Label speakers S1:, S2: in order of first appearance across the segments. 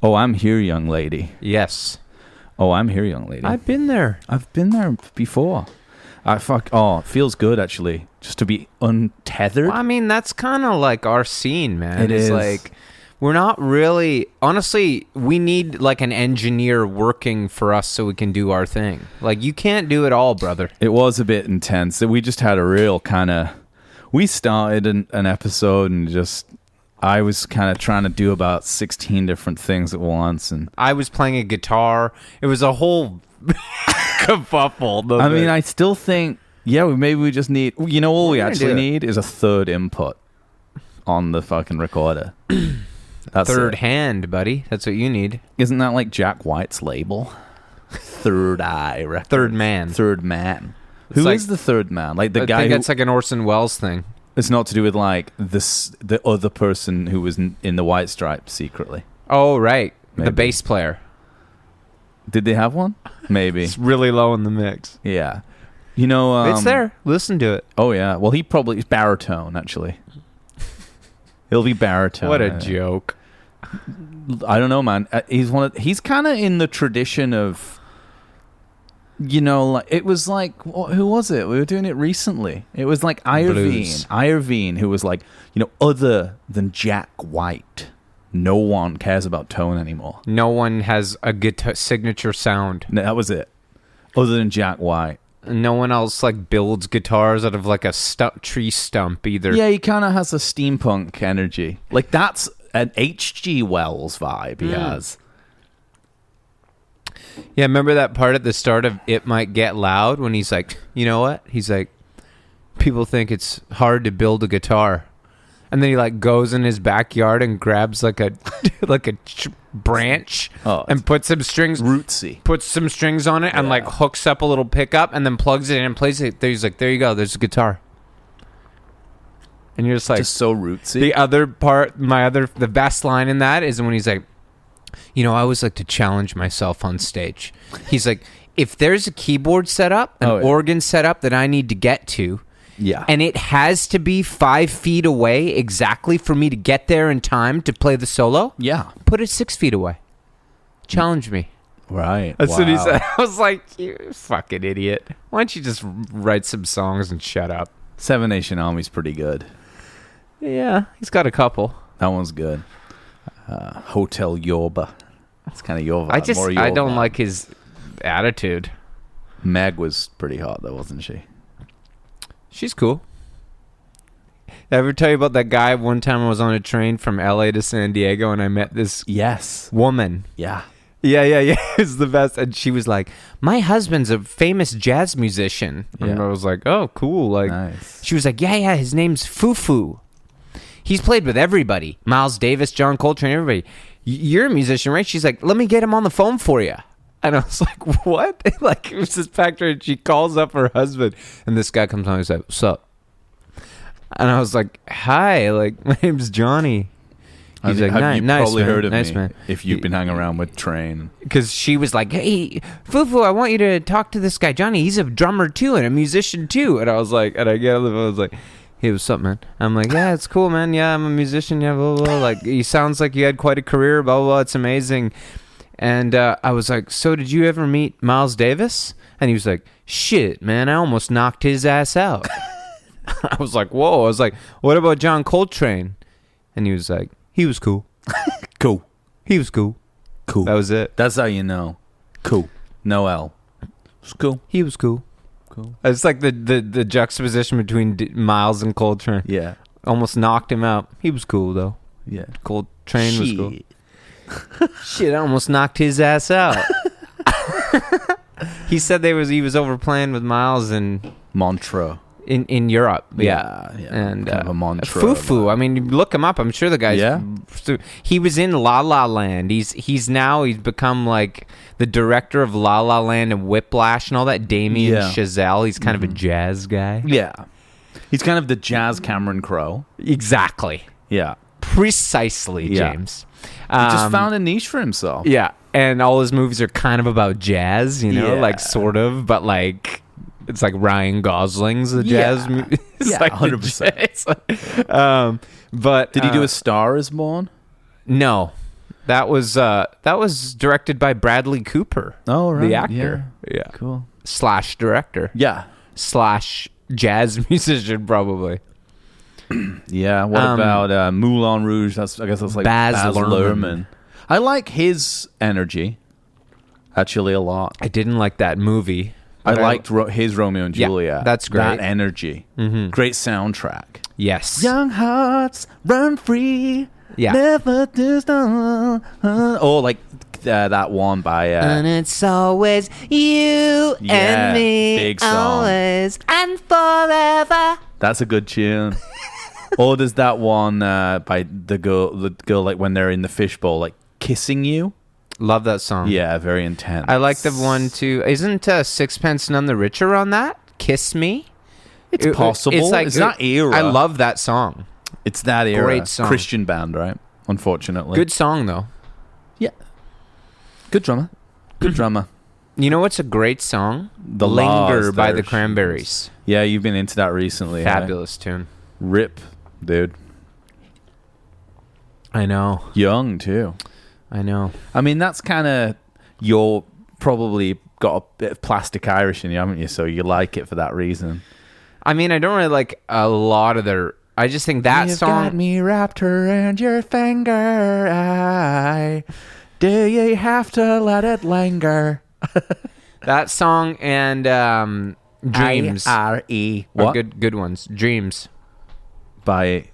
S1: Oh, I'm here, young lady.
S2: Yes.
S1: Oh, I'm here, young lady.
S2: I've been there.
S1: I've been there before. It feels good, actually, just to be untethered.
S2: Well, I mean, that's kind of like our scene, man.
S1: It
S2: It's
S1: is.
S2: like, we're not really... Honestly, we need, like, an engineer working for us so we can do our thing. Like, you can't do it all, brother.
S1: It was a bit intense. We just had a real kind of... We started an episode and just... I was kind of trying to do about 16 different things at once. And
S2: I was playing a guitar. It was a whole kerfuffle.
S1: I mean, I still think... Yeah, maybe we just need... You know, all we actually need is a third input on the fucking recorder. That's
S2: Third
S1: it.
S2: hand, buddy. That's what you need.
S1: Isn't that like Jack White's label? Third Eye Records.
S2: Third man.
S1: Third man. Who
S2: like-
S1: is the third man? Like the
S2: I
S1: guy
S2: think
S1: who...
S2: that's like an Orson Welles thing.
S1: It's not to do with like the other person who was in the White Stripes secretly.
S2: Oh, right.
S1: Maybe.
S2: The bass player.
S1: Did they have one? Maybe.
S2: It's really low in the mix.
S1: Yeah. You know...
S2: It's there. Listen to it.
S1: Oh, yeah. Well, he probably... It's baritone, actually. He'll be baritone.
S2: What a joke.
S1: I don't know, man. He's kind of in the tradition of... You know, like, it was like... Who was it? We were doing it recently. It was like
S2: Blues.
S1: Irvine, who was like, you know, other than Jack White, no one cares about tone anymore.
S2: No one has a guitar signature sound.
S1: No, that was it. Other than Jack White.
S2: No one else like builds guitars out of like a tree stump either.
S1: Yeah, he kind of has a steampunk energy. Like, that's an H.G. Wells vibe he has.
S2: Yeah, remember that part at the start of It Might Get Loud when he's like, you know what? He's like, people think it's hard to build a guitar. And then he like goes in his backyard and grabs like a branch and puts some strings.
S1: Rootsy.
S2: Puts some strings on it and like hooks up a little pickup and then plugs it in and plays it. He's like, there you go. There's a guitar. And you're just like,
S1: Just so rootsy.
S2: the other part, the best line in that is when he's like, you know, I always like to challenge myself on stage. He's like, if there's a keyboard set up, an organ set up that I need to get to, and it has to be 5 feet away exactly for me to get there in time to play the solo, put it 6 feet away. Challenge me.
S1: Right.
S2: That's what he said. I was like, you fucking idiot. Why don't you just write some songs and shut up?
S1: Seven Nation Army's pretty good.
S2: Yeah, he's got a couple.
S1: That one's good. Hotel Yorba. That's kind of your vibe. More your
S2: I don't
S1: vibe.
S2: like his attitude.
S1: Meg was pretty hot though, wasn't she?
S2: She's cool. Did I ever tell you about that guy? One time I was on a train from LA to San Diego and I met this woman.
S1: Yeah.
S2: Yeah. It's the best. And she was like, my husband's a famous jazz musician. And I was like, oh, cool. Like,
S1: nice.
S2: She was like, yeah, his name's Fufu. He's played with everybody. Miles Davis, John Coltrane, everybody. You're a musician, right? She's like, let me get him on the phone for you. And I was like, what? Like, it was this factory, and she calls up her husband, and this guy comes on and he's like, what's up? And I was like, hi, like, my name's Johnny. He's like,
S1: you
S2: nice,
S1: probably
S2: man.
S1: heard of
S2: Nice,
S1: me
S2: man.
S1: if you've been hanging around with Train.
S2: Because she was like, hey, Fufu, I want you to talk to this guy, Johnny. He's a drummer, too, and a musician, too. And I was like, and I get on the phone, I was like, hey, what's up, man? I'm like, yeah, it's cool, man. Yeah, I'm a musician. Yeah, blah, blah, blah. Like, he sounds like you had quite a career, blah, blah, blah. It's amazing. And I was like, so did you ever meet Miles Davis? And he was like, shit, man, I almost knocked his ass out. I was like, whoa. I was like, what about John Coltrane? And he was like, he was cool.
S1: Cool.
S2: He was cool.
S1: Cool.
S2: That was it.
S1: That's how you know. Cool. No L. It's cool.
S2: He was cool.
S1: Cool.
S2: It's like the juxtaposition between Miles and Coltrane.
S1: Yeah.
S2: Almost knocked him out. He was cool, though.
S1: Yeah.
S2: Coltrane was cool. Shit, I almost knocked his ass out. He said he was over playing with Miles in
S1: Montreux.
S2: In Europe.
S1: Yeah.
S2: And
S1: kind of a Montreux.
S2: Fufu. I mean, look him up. I'm sure the guy's.
S1: Yeah.
S2: He was in La La Land. He's become like the director of La La Land and Whiplash and all that. Damien Chazelle. He's kind of a jazz guy.
S1: Yeah. He's kind of the jazz Cameron Crowe.
S2: Exactly.
S1: Yeah.
S2: Precisely, James.
S1: He just found a niche for himself.
S2: Yeah. And all his movies are kind of about jazz, like sort of, but like it's like Ryan Gosling's a jazz movie.
S1: Yeah,
S2: like
S1: 100%.
S2: But
S1: did he do A Star Is Born?
S2: No. That was directed by Bradley Cooper.
S1: Oh, right.
S2: The actor. Yeah.
S1: Cool.
S2: / director.
S1: Yeah.
S2: / jazz musician, probably.
S1: Yeah. What about Moulin Rouge? I guess that's like
S2: Baz
S1: Baz
S2: Luhrmann.
S1: Luhrmann. I like his energy, actually, a lot.
S2: I didn't like that movie.
S1: I liked his Romeo and Juliet.
S2: That's great.
S1: That energy. Mm-hmm. Great soundtrack.
S2: Yes.
S1: Young hearts run free.
S2: Yeah.
S1: Never do stop. Oh, like that one by.
S2: And it's always you and me.
S1: Big song.
S2: Always and forever.
S1: That's a good tune. Or there's that one by the girl, like when they're in the fishbowl, like kissing you.
S2: Love that song.
S1: Yeah, very intense.
S2: I like the one too. Isn't Sixpence None the Richer on that? Kiss Me?
S1: It's possible. It's that era.
S2: I love that song.
S1: It's that era.
S2: Great song.
S1: Christian band, right? Unfortunately.
S2: Good song, though.
S1: Yeah. Good drummer. Good drummer.
S2: You know what's a great song?
S1: The
S2: Linger
S1: Laws,
S2: by
S1: there
S2: the Cranberries.
S1: Yeah, you've been into that recently.
S2: Fabulous tune.
S1: Rip, dude.
S2: I know.
S1: Young, too.
S2: I know.
S1: I mean, that's kind of... You're probably got a bit of plastic Irish in you, haven't you? So you like it for that reason.
S2: I mean, I don't really like a lot of their... I just think that
S1: You've
S2: song...
S1: got me wrapped around your finger. Do you have to let it linger?
S2: That song and Dreams
S1: I-R-E.
S2: are
S1: What?
S2: good ones. Dreams
S1: By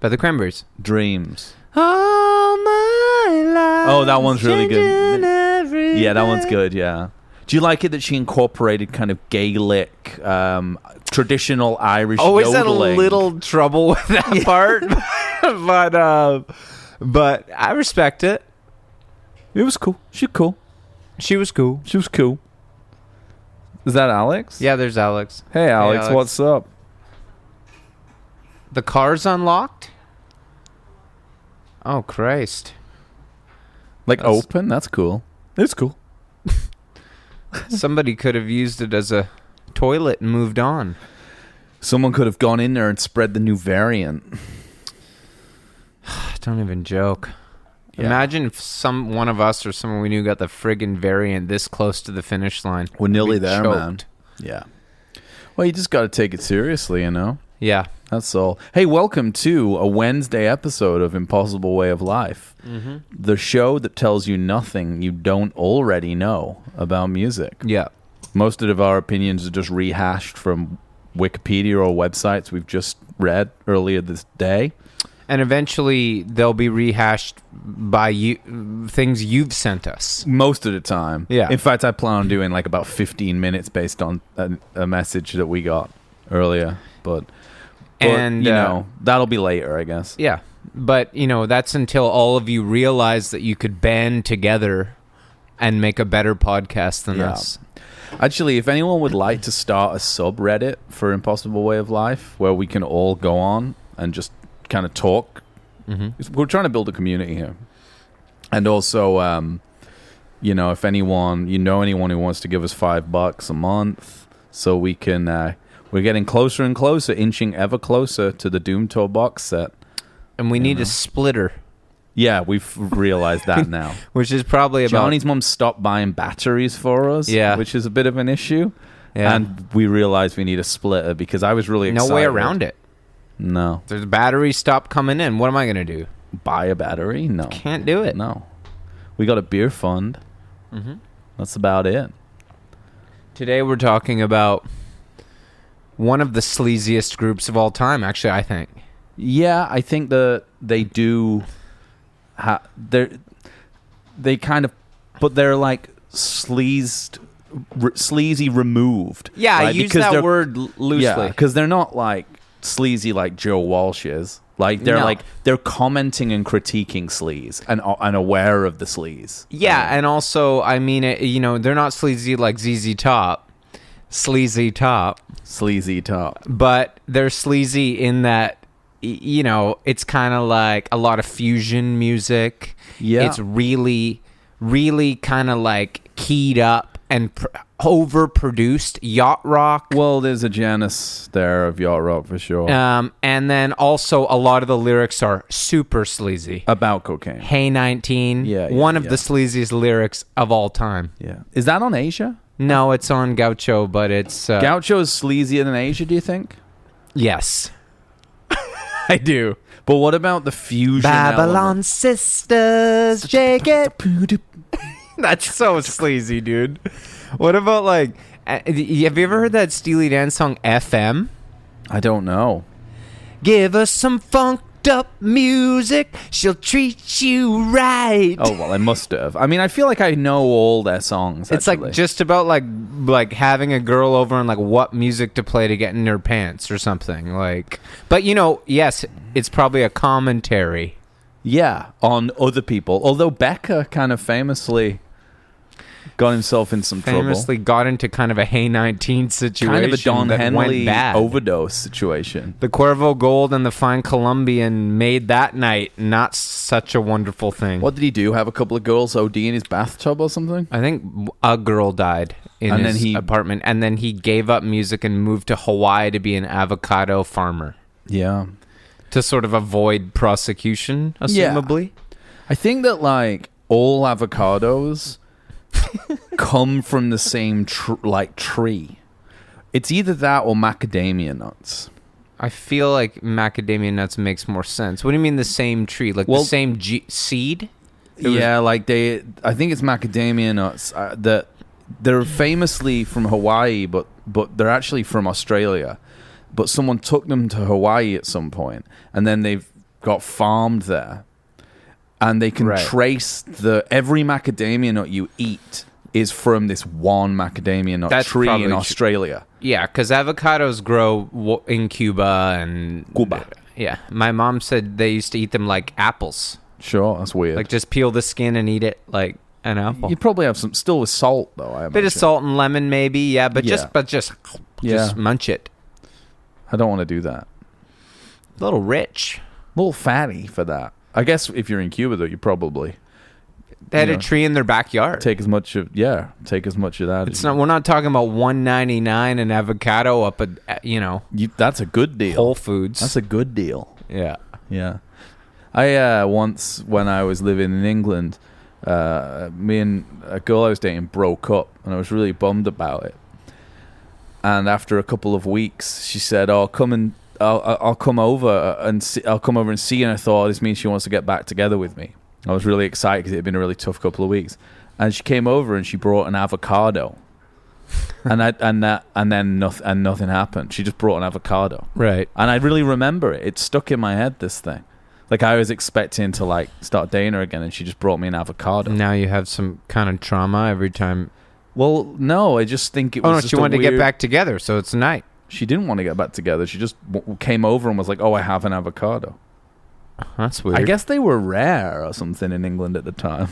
S2: the Cranberries.
S1: Dreams.
S2: All my life.
S1: Oh, that one's really good.
S2: Every
S1: Yeah, that one's
S2: day.
S1: good, yeah. Do you like it that she incorporated kind of Gaelic, traditional Irish
S2: Always had a
S1: yodeling?
S2: little trouble with that part, but I respect it.
S1: It was cool. She's cool.
S2: She was cool.
S1: She was cool. Is that Alex?
S2: Yeah, there's Alex.
S1: Hey, Alex,
S2: Alex.
S1: what's up?
S2: The car's unlocked? Oh, Christ.
S1: Like
S2: That's-
S1: open? That's cool. It's cool.
S2: Somebody could have used it as a toilet and moved on.
S1: Someone could have gone in there and spread the new variant.
S2: Don't even joke.
S1: Yeah.
S2: Imagine if one of us or someone we knew got the friggin' variant this close to the finish line.
S1: We're nearly
S2: We'd be
S1: there,
S2: choked.
S1: man. Yeah. Well, you just got to take it seriously, you know?
S2: Yeah.
S1: That's all. Hey, welcome to a Wednesday episode of Impossible Way of Life, the show that tells you nothing you don't already know about music.
S2: Yeah.
S1: Most of our opinions are just rehashed from Wikipedia or websites we've just read earlier this day.
S2: And eventually they'll be rehashed by things you've sent us.
S1: Most of the time.
S2: Yeah.
S1: In fact, I plan on doing like about 15 minutes based on a message that we got earlier. But
S2: And,
S1: you know, that'll be later, I guess.
S2: Yeah. But, you know, that's until all of you realize that you could band together and make a better podcast than
S1: Yeah.
S2: us.
S1: Actually, if anyone would like to start a subreddit for Impossible Way of Life where we can all go on and just kind of talk, we're trying to build a community here. And also, you know, if anyone who wants to give us $5 a month so we can, we're getting closer and closer, inching ever closer to the Doom Tour box set.
S2: And we need a splitter.
S1: Yeah, we've realized that now.
S2: Which is probably about...
S1: Johnny's mom stopped buying batteries for us,
S2: Yeah.
S1: which is a bit of an issue.
S2: Yeah.
S1: And we realized we need a splitter because I was really excited.
S2: No way around it.
S1: No.
S2: There's batteries stop coming in. What am I going to do?
S1: Buy a battery? No.
S2: Can't do it.
S1: No. We got a beer fund. That's about it.
S2: Today we're talking about one of the sleaziest groups of all time, actually, I think.
S1: Yeah, I think that they do... they kind of... But they're like sleazy removed.
S2: Yeah, I
S1: right?
S2: use
S1: Because
S2: that
S1: they're-
S2: word loosely.
S1: Yeah, because they're not like sleazy like Joe Walsh is. Like they're
S2: No.
S1: like they're commenting and critiquing sleaze and aware of the sleaze.
S2: Yeah, and also, I mean, you know, they're not sleazy like ZZ Top, sleazy top,
S1: Sleazy top.
S2: but they're sleazy in that, you know, it's kind of like a lot of fusion music.
S1: Yeah.
S2: It's really, really kind of like keyed up and overproduced yacht rock.
S1: Well, there's a Janus there of yacht rock for sure.
S2: And then also a lot of the lyrics are super sleazy.
S1: About cocaine.
S2: Hey 19. One of the sleaziest lyrics of all time.
S1: Yeah. Is that on Asia?
S2: No, it's on Gaucho, but it's...
S1: Gaucho is sleazier than Asia, do you think?
S2: Yes. I do.
S1: But what about the fusion
S2: Babylon
S1: element?
S2: Sisters, shake it. That's so sleazy, dude. What about, like... have you ever heard that Steely Dan song, FM?
S1: I don't know.
S2: Give us some funked up music, she'll treat you right.
S1: Oh, well, I must have. I mean, I feel like I know all their songs,
S2: It's
S1: actually.
S2: like just about like having a girl over and like what music to play to get in her pants or something. Like, but yes, it's probably a commentary.
S1: Yeah, on other people. Although Becca kind of famously got himself in some
S2: Famously
S1: trouble.
S2: got into kind of a Hey 19 situation.
S1: Kind of a Don
S2: that
S1: Henley
S2: went bad.
S1: overdose situation.
S2: The Cuervo Gold and the Fine Colombian made that night not such a wonderful thing.
S1: What did he do? Have a couple of girls OD in his bathtub or something?
S2: I think a girl died in his apartment, and then he gave up music and moved to Hawaii to be an avocado farmer.
S1: Yeah.
S2: To sort of avoid prosecution, assumably.
S1: Yeah. I think that, like, all avocados come from the same tree. It's either that or macadamia nuts.
S2: I feel like macadamia nuts makes more sense. What do you mean the same tree? Like the same seed?
S1: I think it's macadamia nuts that they're famously from Hawaii, but they're actually from Australia. But someone took them to Hawaii at some point, and then they've got farmed there. And they can trace every macadamia nut you eat is from this one macadamia nut tree in Australia.
S2: Yeah, because avocados grow in Cuba and...
S1: Cuba.
S2: Yeah. My mom said they used to eat them like apples.
S1: Sure, that's weird.
S2: Like just peel the skin and eat it like an apple.
S1: You'd probably have some still with salt, though, I imagine.
S2: Bit of salt and lemon maybe, yeah, but just munch it.
S1: I don't want to do that.
S2: A little rich.
S1: A little fatty for that. I guess if you're in Cuba, though, you probably...
S2: They had a tree in their backyard.
S1: Take as much of that.
S2: It's not. We're not talking about $1.99 an avocado up at
S1: that's a good deal.
S2: Whole Foods.
S1: That's a good deal.
S2: Yeah.
S1: Yeah. I once, when I was living in England, me and a girl I was dating broke up, and I was really bummed about it. And after a couple of weeks, she said, "Oh, I'll come over and see, you." And I thought, this means she wants to get back together with me. I was really excited because it had been a really tough couple of weeks. And she came over and she brought an avocado, and then nothing happened. She just brought an avocado,
S2: right?
S1: And I really remember it. It stuck in my head. This thing, like I was expecting to like start dating her again, and she just brought me an avocado.
S2: Now you have some kind of trauma every time.
S1: Well, no, I just think it was.
S2: Oh no, she wanted to get back together, so it's night.
S1: She didn't want to get back together. She just came over and was like, "Oh, I have an avocado."
S2: That's weird.
S1: I guess they were rare or something in England at the time.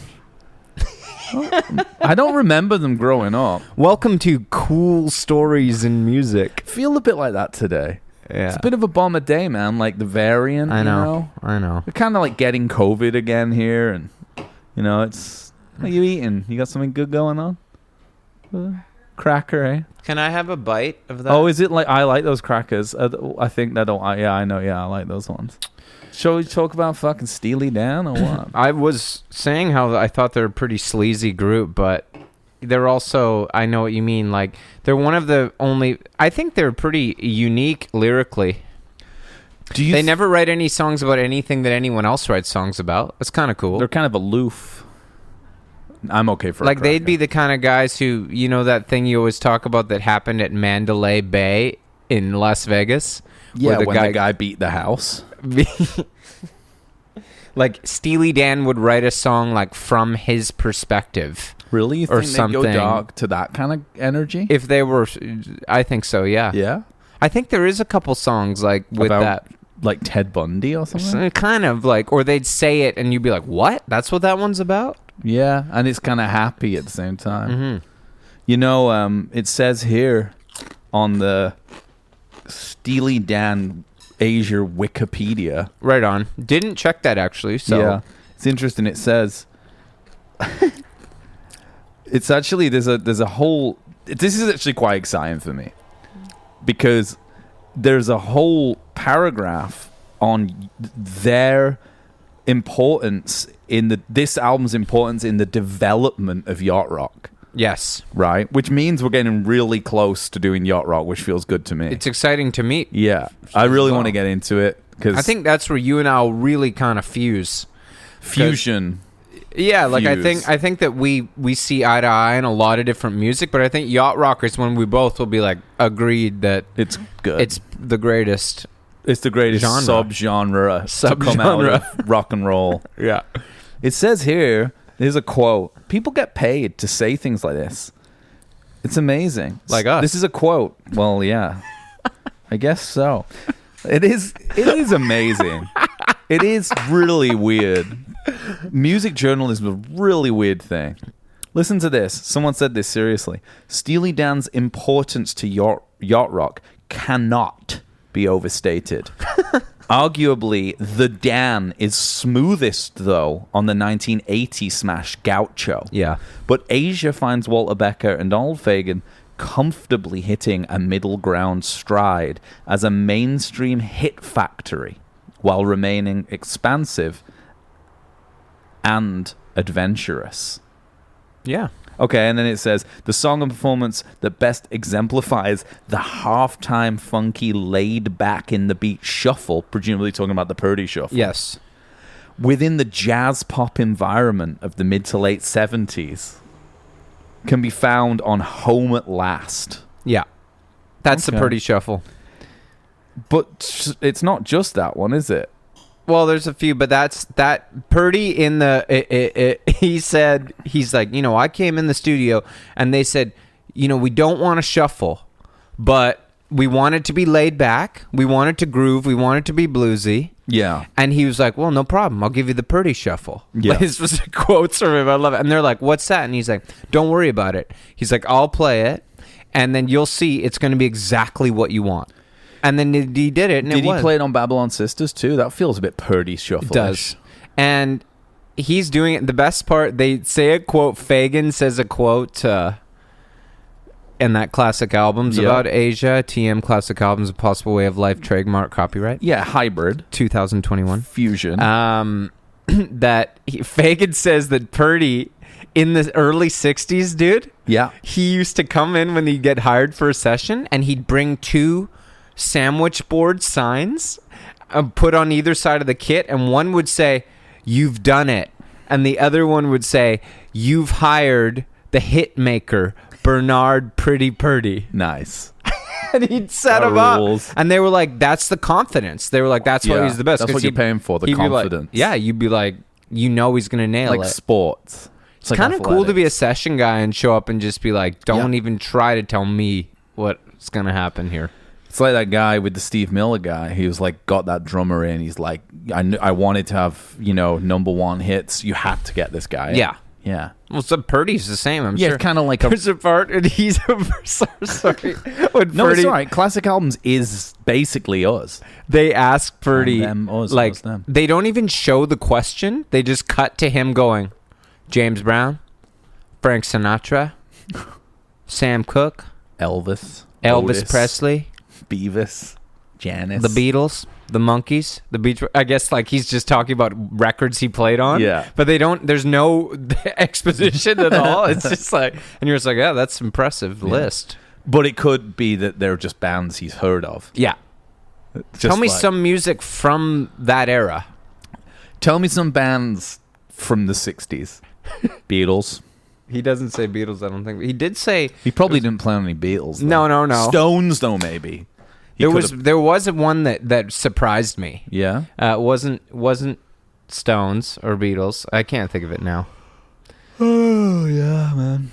S1: I don't remember them growing up.
S2: Welcome to Cool Stories in Music.
S1: Feel a bit like that today.
S2: Yeah.
S1: It's a bit of a bomber day, man. Like the variant.
S2: I know.
S1: We're kind of like getting COVID again here, and it's. What are you eating? You got something good going on? Cracker, eh?
S2: Can I have a bite of that?
S1: Oh, is it like I like those crackers? I think that don't. Yeah, I know. Yeah, I like those ones. Shall we talk about fucking Steely Dan or what?
S2: I was saying how I thought they're a pretty sleazy group, but they're also, I know what you mean, like, they're one of the only, I think they're pretty unique lyrically. They never write any songs about anything that anyone else writes songs about. That's kind of cool.
S1: They're kind of aloof. I'm okay for
S2: like, they'd be the kind of guys who, that thing you always talk about that happened at Mandalay Bay in Las Vegas?
S1: Yeah, when the guy beat the house.
S2: Like Steely Dan would write a song like from his perspective.
S1: Really? You think they'd go dark to that kind of energy?
S2: If they were, I think so. Yeah.
S1: Yeah.
S2: I think there is a couple songs like with that,
S1: like Ted Bundy or something.
S2: Kind of like, or they'd say it and you'd be like, "What? That's what that one's about?"
S1: Yeah, and it's kind of happy at the same time. Mm-hmm. It says here on the Steely Dan Asia Wikipedia.
S2: Right on. Didn't check that actually. So
S1: yeah, it's interesting. It says It's actually there's a whole. This is actually quite exciting for me because there's a whole paragraph on their importance in this album's importance in the development of yacht rock.
S2: Yes.
S1: Right? Which means we're getting really close to doing yacht rock, which feels good to me.
S2: It's exciting to meet.
S1: Yeah. I really want to get into it. Cause
S2: I think that's where you and I will really kind of fuse.
S1: Fusion.
S2: Yeah, like I think that we see eye to eye in a lot of different music, but I think yacht rock is when we both will be like agreed that
S1: it's good.
S2: It's the greatest.
S1: It's the greatest subgenre to come out of rock and roll.
S2: Yeah.
S1: It says here, there's a quote. People get paid to say things like this. It's amazing.
S2: Like us.
S1: This is a quote. Well, yeah. I guess so. It is amazing. It is really weird. Music journalism is a really weird thing. Listen to this. Someone said this seriously. Steely Dan's importance to yacht rock cannot be overstated. Arguably, the Dan is smoothest, though, on the 1980 smash Gaucho.
S2: Yeah.
S1: But Asia finds Walter Becker and Donald Fagen comfortably hitting a middle ground stride as a mainstream hit factory while remaining expansive and adventurous.
S2: Yeah.
S1: Okay, and then it says, the song and performance that best exemplifies the halftime funky laid back in the beat shuffle, presumably talking about the Purdy shuffle.
S2: Yes.
S1: Within the jazz pop environment of the mid to late 70s can be found on Home at Last.
S2: Yeah. That's the Purdy shuffle.
S1: But it's not just that one, is it?
S2: Well, there's a few, but that's that Purdy in the he said, he's like, I came in the studio and they said, we don't want to shuffle, but we want it to be laid back. We want it to groove. We want it to be bluesy.
S1: Yeah.
S2: And he was like, well, no problem. I'll give you the Purdy shuffle.
S1: Yeah.
S2: This was quotes from him. I love it. And they're like, what's that? And he's like, don't worry about it. He's like, I'll play it and then you'll see it's going to be exactly what you want. And then he did it. And
S1: did he play it on Babylon Sisters too? That feels a bit Purdy shuffle.
S2: It does. And he's doing it. The best part, they say a quote. Fagen says a quote in that classic albums about Asia. TM Classic Albums, A Possible Way of Life, trademark, copyright.
S1: Yeah, hybrid.
S2: 2021.
S1: Fusion.
S2: Fagen says that Purdy in the early 60s, dude.
S1: Yeah.
S2: He used to come in when he'd get hired for a session and he'd bring 2 sandwich board signs put on either side of the kit, and one would say, "You've done it," and the other one would say, "You've hired the hit maker, Bernard Pretty Purdy."
S1: Nice.
S2: And he'd set them up, and they were like, "That's the confidence." They were like, "That's why he's the best."
S1: That's what you're paying for, the confidence.
S2: Like, you'd be like, he's gonna nail it.
S1: Like sports.
S2: It's kind of cool to be a session guy and show up and just be like, "Don't even try to tell me what's gonna happen here."
S1: It's like that guy with the Steve Miller guy. He was like, got that drummer in. He's like, I wanted to have, number one hits. You had to get this guy in.
S2: Yeah.
S1: Yeah.
S2: Well, so Purdy's the same, I'm sure.
S1: Yeah, it's kind of like
S2: there's a part, and he's sorry. When
S1: no,
S2: Purdy,
S1: it's all right. Classic Albums is basically us.
S2: They ask Purdy,
S1: them, us,
S2: like,
S1: us, them.
S2: They don't even show the question. They just cut to him going, James Brown, Frank Sinatra, Sam Cooke,
S1: Elvis
S2: Otis, Presley,
S1: Beavis, Janis,
S2: the Beatles, the Monkees, the Beach. I guess like he's just talking about records he played on.
S1: Yeah,
S2: but they don't. There's no exposition at all. It's just like, and you're just like, yeah, that's impressive list.
S1: But it could be that they're just bands he's heard of.
S2: Yeah. Tell me some music from that era.
S1: Tell me some bands from the 60s. Beatles.
S2: He doesn't say Beatles, I don't think. He did say...
S1: He probably didn't play on any Beatles, though.
S2: No.
S1: Stones, though, maybe.
S2: There was one that surprised me.
S1: Yeah?
S2: It wasn't Stones or Beatles. I can't think of it now.
S1: Oh, yeah, man.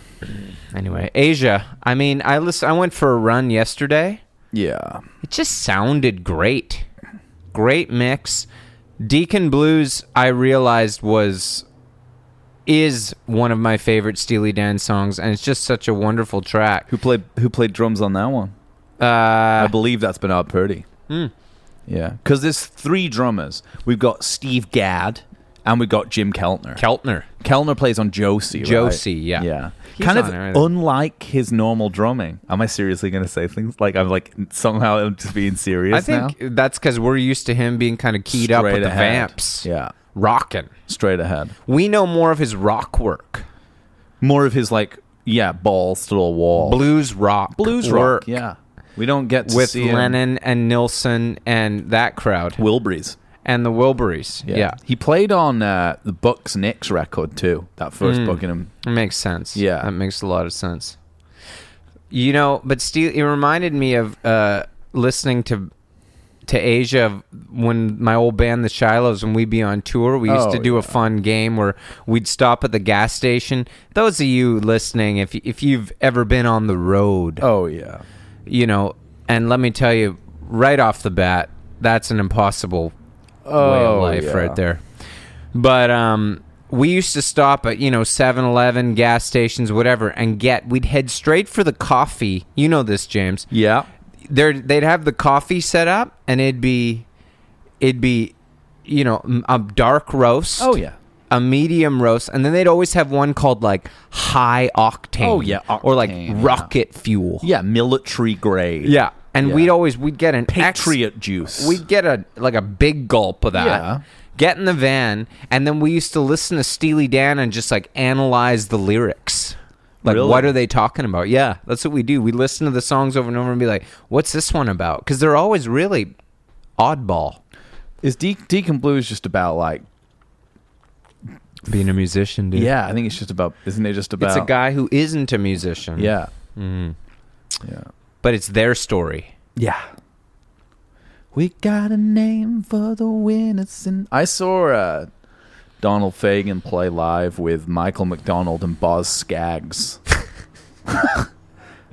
S2: Anyway, Asia. I mean, I went for a run yesterday.
S1: Yeah.
S2: It just sounded great. Great mix. Deacon Blues, I realized is one of my favorite Steely Dan songs, and it's just such a wonderful track.
S1: Who played drums on that one? I believe that's Bernard Purdy. Yeah, because there's 3 drummers. We've got Steve Gadd, and we've got Jim Keltner. Kellner plays on Josie, right?
S2: Josie, yeah.
S1: Yeah.
S2: He's
S1: Kind of
S2: on everything.
S1: unlike his normal drumming. Am I seriously going to say things like somehow I'm just being serious
S2: I think that's because we're used to him being kind of keyed up with the vamps.
S1: Yeah.
S2: Rocking.
S1: Straight ahead.
S2: We know more of his rock work.
S1: More of his balls to the wall.
S2: Blues rock.
S1: Rock, yeah. We don't get to
S2: with
S1: see
S2: Lennon and Nilsson and that crowd.
S1: Wilburys.
S2: And the Wilburys. Yeah.
S1: He played on the Bucks Knicks record too. That first Buckingham.
S2: It makes sense.
S1: Yeah.
S2: That makes a lot of sense. But it reminded me of listening to Asia when my old band, the Shilohs, when we'd be on tour. We used to do a fun game where we'd stop at the gas station. Those of you listening, if you've ever been on the road.
S1: Oh, yeah.
S2: And let me tell you, right off the bat, that's an impossible way of life right there. But we used to stop at 7-Eleven, gas stations, whatever, and we'd head straight for the coffee. You know this, James.
S1: Yeah.
S2: They'd have the coffee set up, and it'd be a dark roast.
S1: Oh yeah.
S2: A medium roast, and then they'd always have one called high octane.
S1: Oh yeah,
S2: octane, or rocket fuel.
S1: Yeah, military grade.
S2: Yeah. And we'd get an
S1: Patriot juice.
S2: We'd get a big gulp of that.
S1: Yeah.
S2: Get in the van, and then we used to listen to Steely Dan and just analyze the lyrics.
S1: Really?
S2: What are they talking about? Yeah, that's what we do. We listen to the songs over and over and be like, what's this one about? Because they're always really oddball.
S1: Is Deacon Blues just about
S2: being a musician, dude?
S1: Yeah, I think it's just about, isn't it just about...
S2: It's a guy who isn't a musician.
S1: Yeah.
S2: Mm-hmm.
S1: Yeah.
S2: But it's their story.
S1: Yeah. We got a name for the winners. I saw Donald Fagen play live with Michael McDonald and Boz Scaggs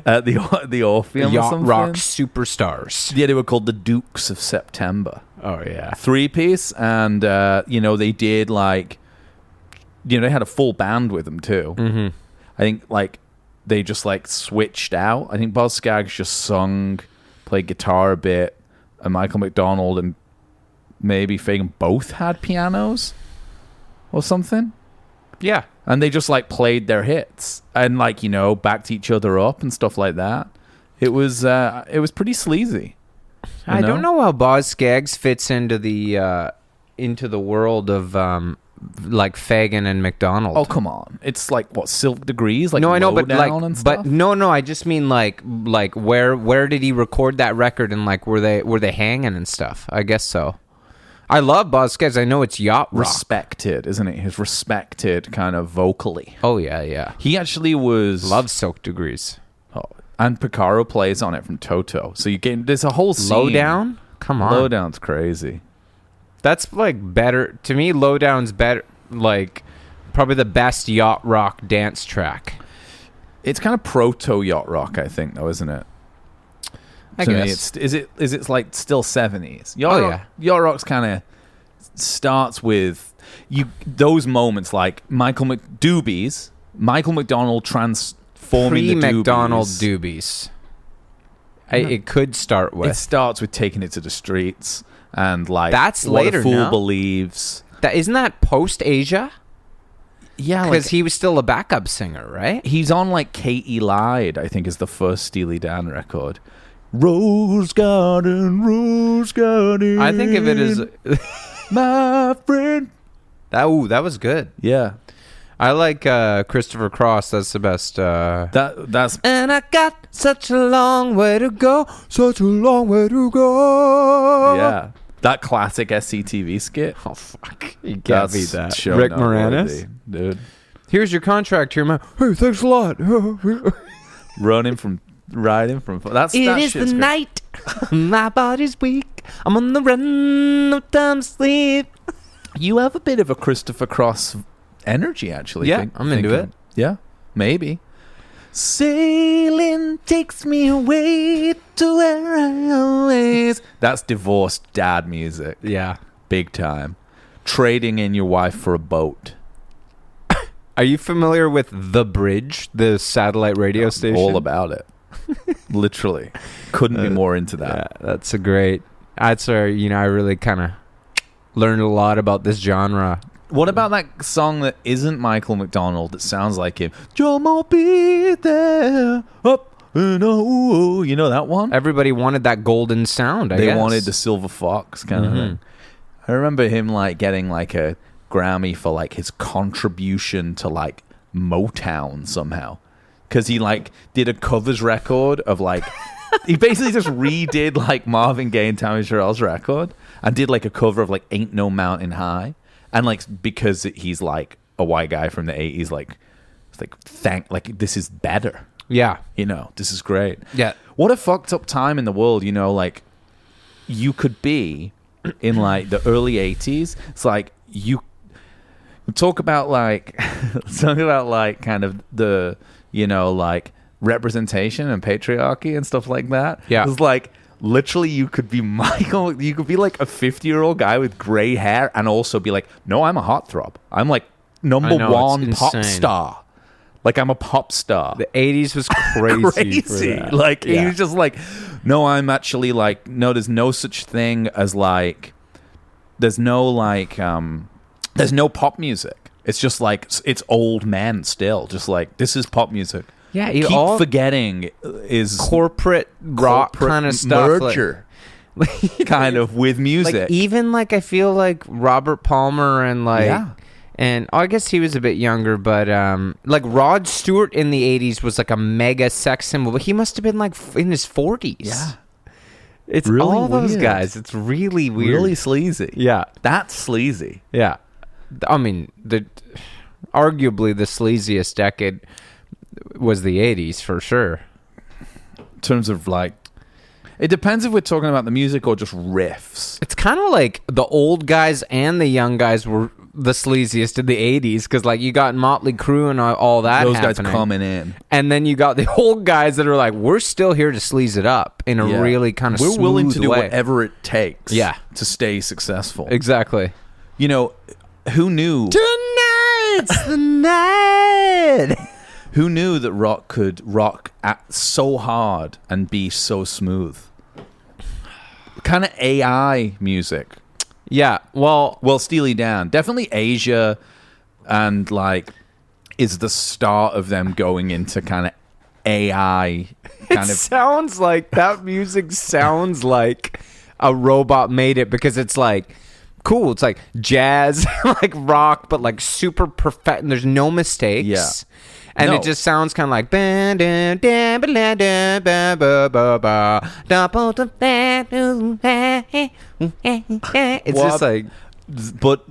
S1: at the Orpheum or
S2: Yacht
S1: something.
S2: Rock Superstars.
S1: Yeah, they were called the Dukes of September.
S2: Oh, yeah.
S1: 3-piece, and, they did, they had a full band with them, too.
S2: Mm-hmm.
S1: I think, they just, switched out. I think Boz Scaggs just sung, played guitar a bit, and Michael McDonald and maybe Fagen both had pianos or something.
S2: Yeah.
S1: And they just, played their hits and, backed each other up and stuff like that. It was pretty sleazy.
S2: I don't know how Boz Scaggs fits into the world of Fagen and McDonald.
S1: Oh, come on! It's Silk Degrees,
S2: no, I know, but
S1: and stuff?
S2: but no, I just mean where did he record that record and were they hanging and stuff? I guess so. I love Boz Scaggs. I know it's yacht rock.
S1: Respected, isn't it? He's respected kind of vocally.
S2: Oh yeah.
S1: He actually was
S2: loves Silk Degrees.
S1: Oh, and Picaro plays on it from Toto. So there's a whole scene.
S2: Lowdown? Come on.
S1: Lowdown's crazy.
S2: That's better to me. Lowdown's better, probably the best yacht rock dance track.
S1: It's kind of proto yacht rock, I think, though, isn't it?
S2: I guess.
S1: Is it still 70s? Yacht rock's kind of starts with those moments Michael McDonald transforming the Doobies.
S2: Pre-McDonald Doobies. It could start with.
S1: It starts with Taking It to the Streets and
S2: that's
S1: What
S2: later.
S1: a Fool
S2: no?
S1: Believes.
S2: Isn't that post Asia?
S1: Yeah,
S2: because he was still a backup singer, right?
S1: He's on Katie Lied, I think, is the first Steely Dan record. Rose Garden.
S2: I think of it as
S1: my friend.
S2: That was good.
S1: Yeah.
S2: I like Christopher Cross. That's the best.
S1: That's.
S2: And I got such a long way to go.
S1: Yeah. That classic SCTV skit.
S2: Oh, fuck. You can't beat that.
S1: Rick
S2: Moranis?
S1: Dude.
S2: Here's your contract here, man. Hey, thanks a lot.
S1: Riding from. It
S2: is the night. My body's weak. I'm on the run. No time to sleep.
S1: You have a bit of a Christopher Cross energy, actually.
S2: Yeah, I'm into it.
S1: Yeah, maybe. Sailing takes me away to where I always... That's divorced dad music.
S2: Yeah.
S1: Big time. Trading in your wife for a boat.
S2: Are you familiar with The Bridge, the satellite radio station?
S1: All about it. Literally. Couldn't be more into that.
S2: Yeah, that's where, I really kind of learned a lot about this genre
S1: What about that song that isn't Michael McDonald that sounds like him? You'll be there, up and oh, you know that one?
S2: Everybody wanted that golden sound, I guess.
S1: They wanted the Silver Fox kind of thing. I remember him like getting like a Grammy for like his contribution to like Motown somehow. Because he like did a covers record of like... he basically just redid like Marvin Gaye and Tammy Terrell's record and did like a cover of like Ain't No Mountain High. And like because he's like a white guy from the 80s, like it's like this is better.
S2: Yeah.
S1: You know, this is great.
S2: Yeah.
S1: What a fucked up time in the world, you know, like you could be in like the early 80s. It's like you talk about like kind of the, you know, like representation and patriarchy and stuff like that.
S2: Yeah.
S1: It's like literally you could be Michael, you could be like a 50-year-old guy with gray hair and also be like, no, I'm a heartthrob. I'm like number one pop star. Like I'm a pop star.
S2: The 80s was crazy. For that.
S1: Like he was just like, no, I'm actually like, no, there's no such thing as like, there's no pop music. It's just like, it's old men still. Just like, this is pop music.
S2: Yeah, you
S1: keep
S2: all
S1: forgetting is
S2: corporate rock kind of stuff.
S1: Merger. Kind of with music.
S2: Like even like I feel like Robert Palmer and like and I guess he was a bit younger, but like Rod Stewart in the 80s was like a mega sex symbol, but he must have been like in his 40s.
S1: Yeah.
S2: It's
S1: really
S2: all those
S1: weird.
S2: guys. It's really weird.
S1: Really sleazy.
S2: Yeah.
S1: That's sleazy.
S2: Yeah. I mean, arguably the sleaziest decade was the 80s for sure.
S1: In terms of like, it depends if we're talking about the music or just riffs.
S2: It's kind of like the old guys and the young guys were the sleaziest in the 80s because like you got Motley Crue and all that
S1: Those
S2: happening.
S1: guys coming in.
S2: And then you got the old guys that are like, we're still here to sleaze it up in a really kind of
S1: we're willing to do
S2: way.
S1: whatever it takes to stay successful.
S2: Exactly.
S1: You know, who knew?
S2: Tonight's the night.
S1: Who knew that rock could rock so hard and be so smooth? Kind of AI music.
S2: Yeah, well,
S1: Steely Dan. Definitely Asia and like is the start of them going into kind of AI kind of
S2: sounds like that music sounds like a robot made it because it's like cool. It's like jazz, like rock, but like super perfect and there's no mistakes.
S1: Yeah.
S2: And it just sounds kind of like it's just like
S1: but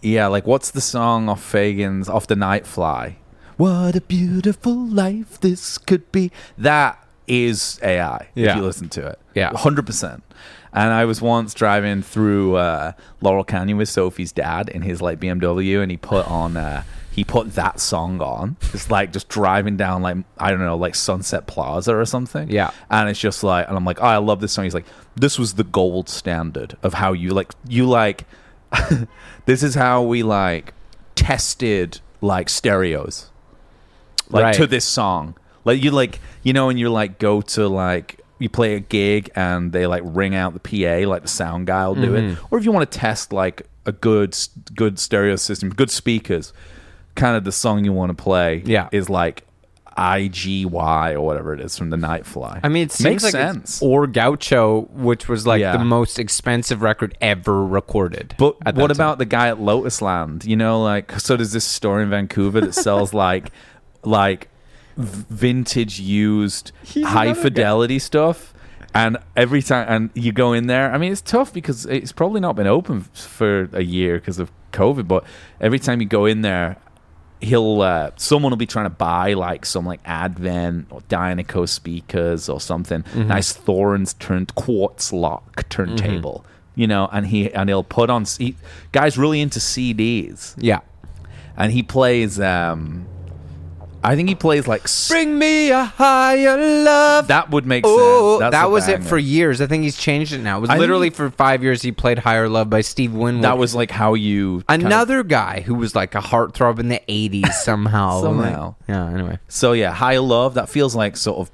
S1: like what's the song off Fagan's off the Night Fly? What a beautiful life this could be. That is AI if you listen to it.
S2: Yeah.
S1: 100%. And I was once driving through Laurel Canyon with Sophie's dad in his like BMW and he put that song on. It's like just driving down like, I don't know, like Sunset Plaza or something.
S2: Yeah.
S1: And it's just like, and I'm like, oh, I love this song. He's like, this was the gold standard of how you like this is how we like tested like stereos. Like to this song. Like you like, you know, when you like go to like, you play a gig and they like ring out the PA, like the sound guy will do it. Or if you want to test like a good stereo system, good speakers, kind of the song you want to play is like IGY or whatever it is from the Night Fly.
S2: I mean, it seems like
S1: sense.
S2: Or Gaucho, which was like the most expensive record ever recorded.
S1: But what about the guy at Lotus Land? You know, like, so there's this store in Vancouver that sells like vintage used high fidelity stuff. And every time, and you go in there, I mean, it's tough because it's probably not been open for a year because of COVID, but every time you go in there, someone will be trying to buy like some like Advent or Dynaco speakers or something, nice Thorns quartz lock turntable, you know, and he'll put on, guy's really into CDs.
S2: Yeah.
S1: And he plays, I think he plays like
S2: Bring Me a Higher Love.
S1: That would make sense. That's
S2: that was it for years. I think he's changed it now. It was literally for 5 years he played Higher Love by Steve Winwood.
S1: That was like how you
S2: another guy who was like a heartthrob in the 80s somehow. Anyway.
S1: So yeah, Higher Love, that feels like sort of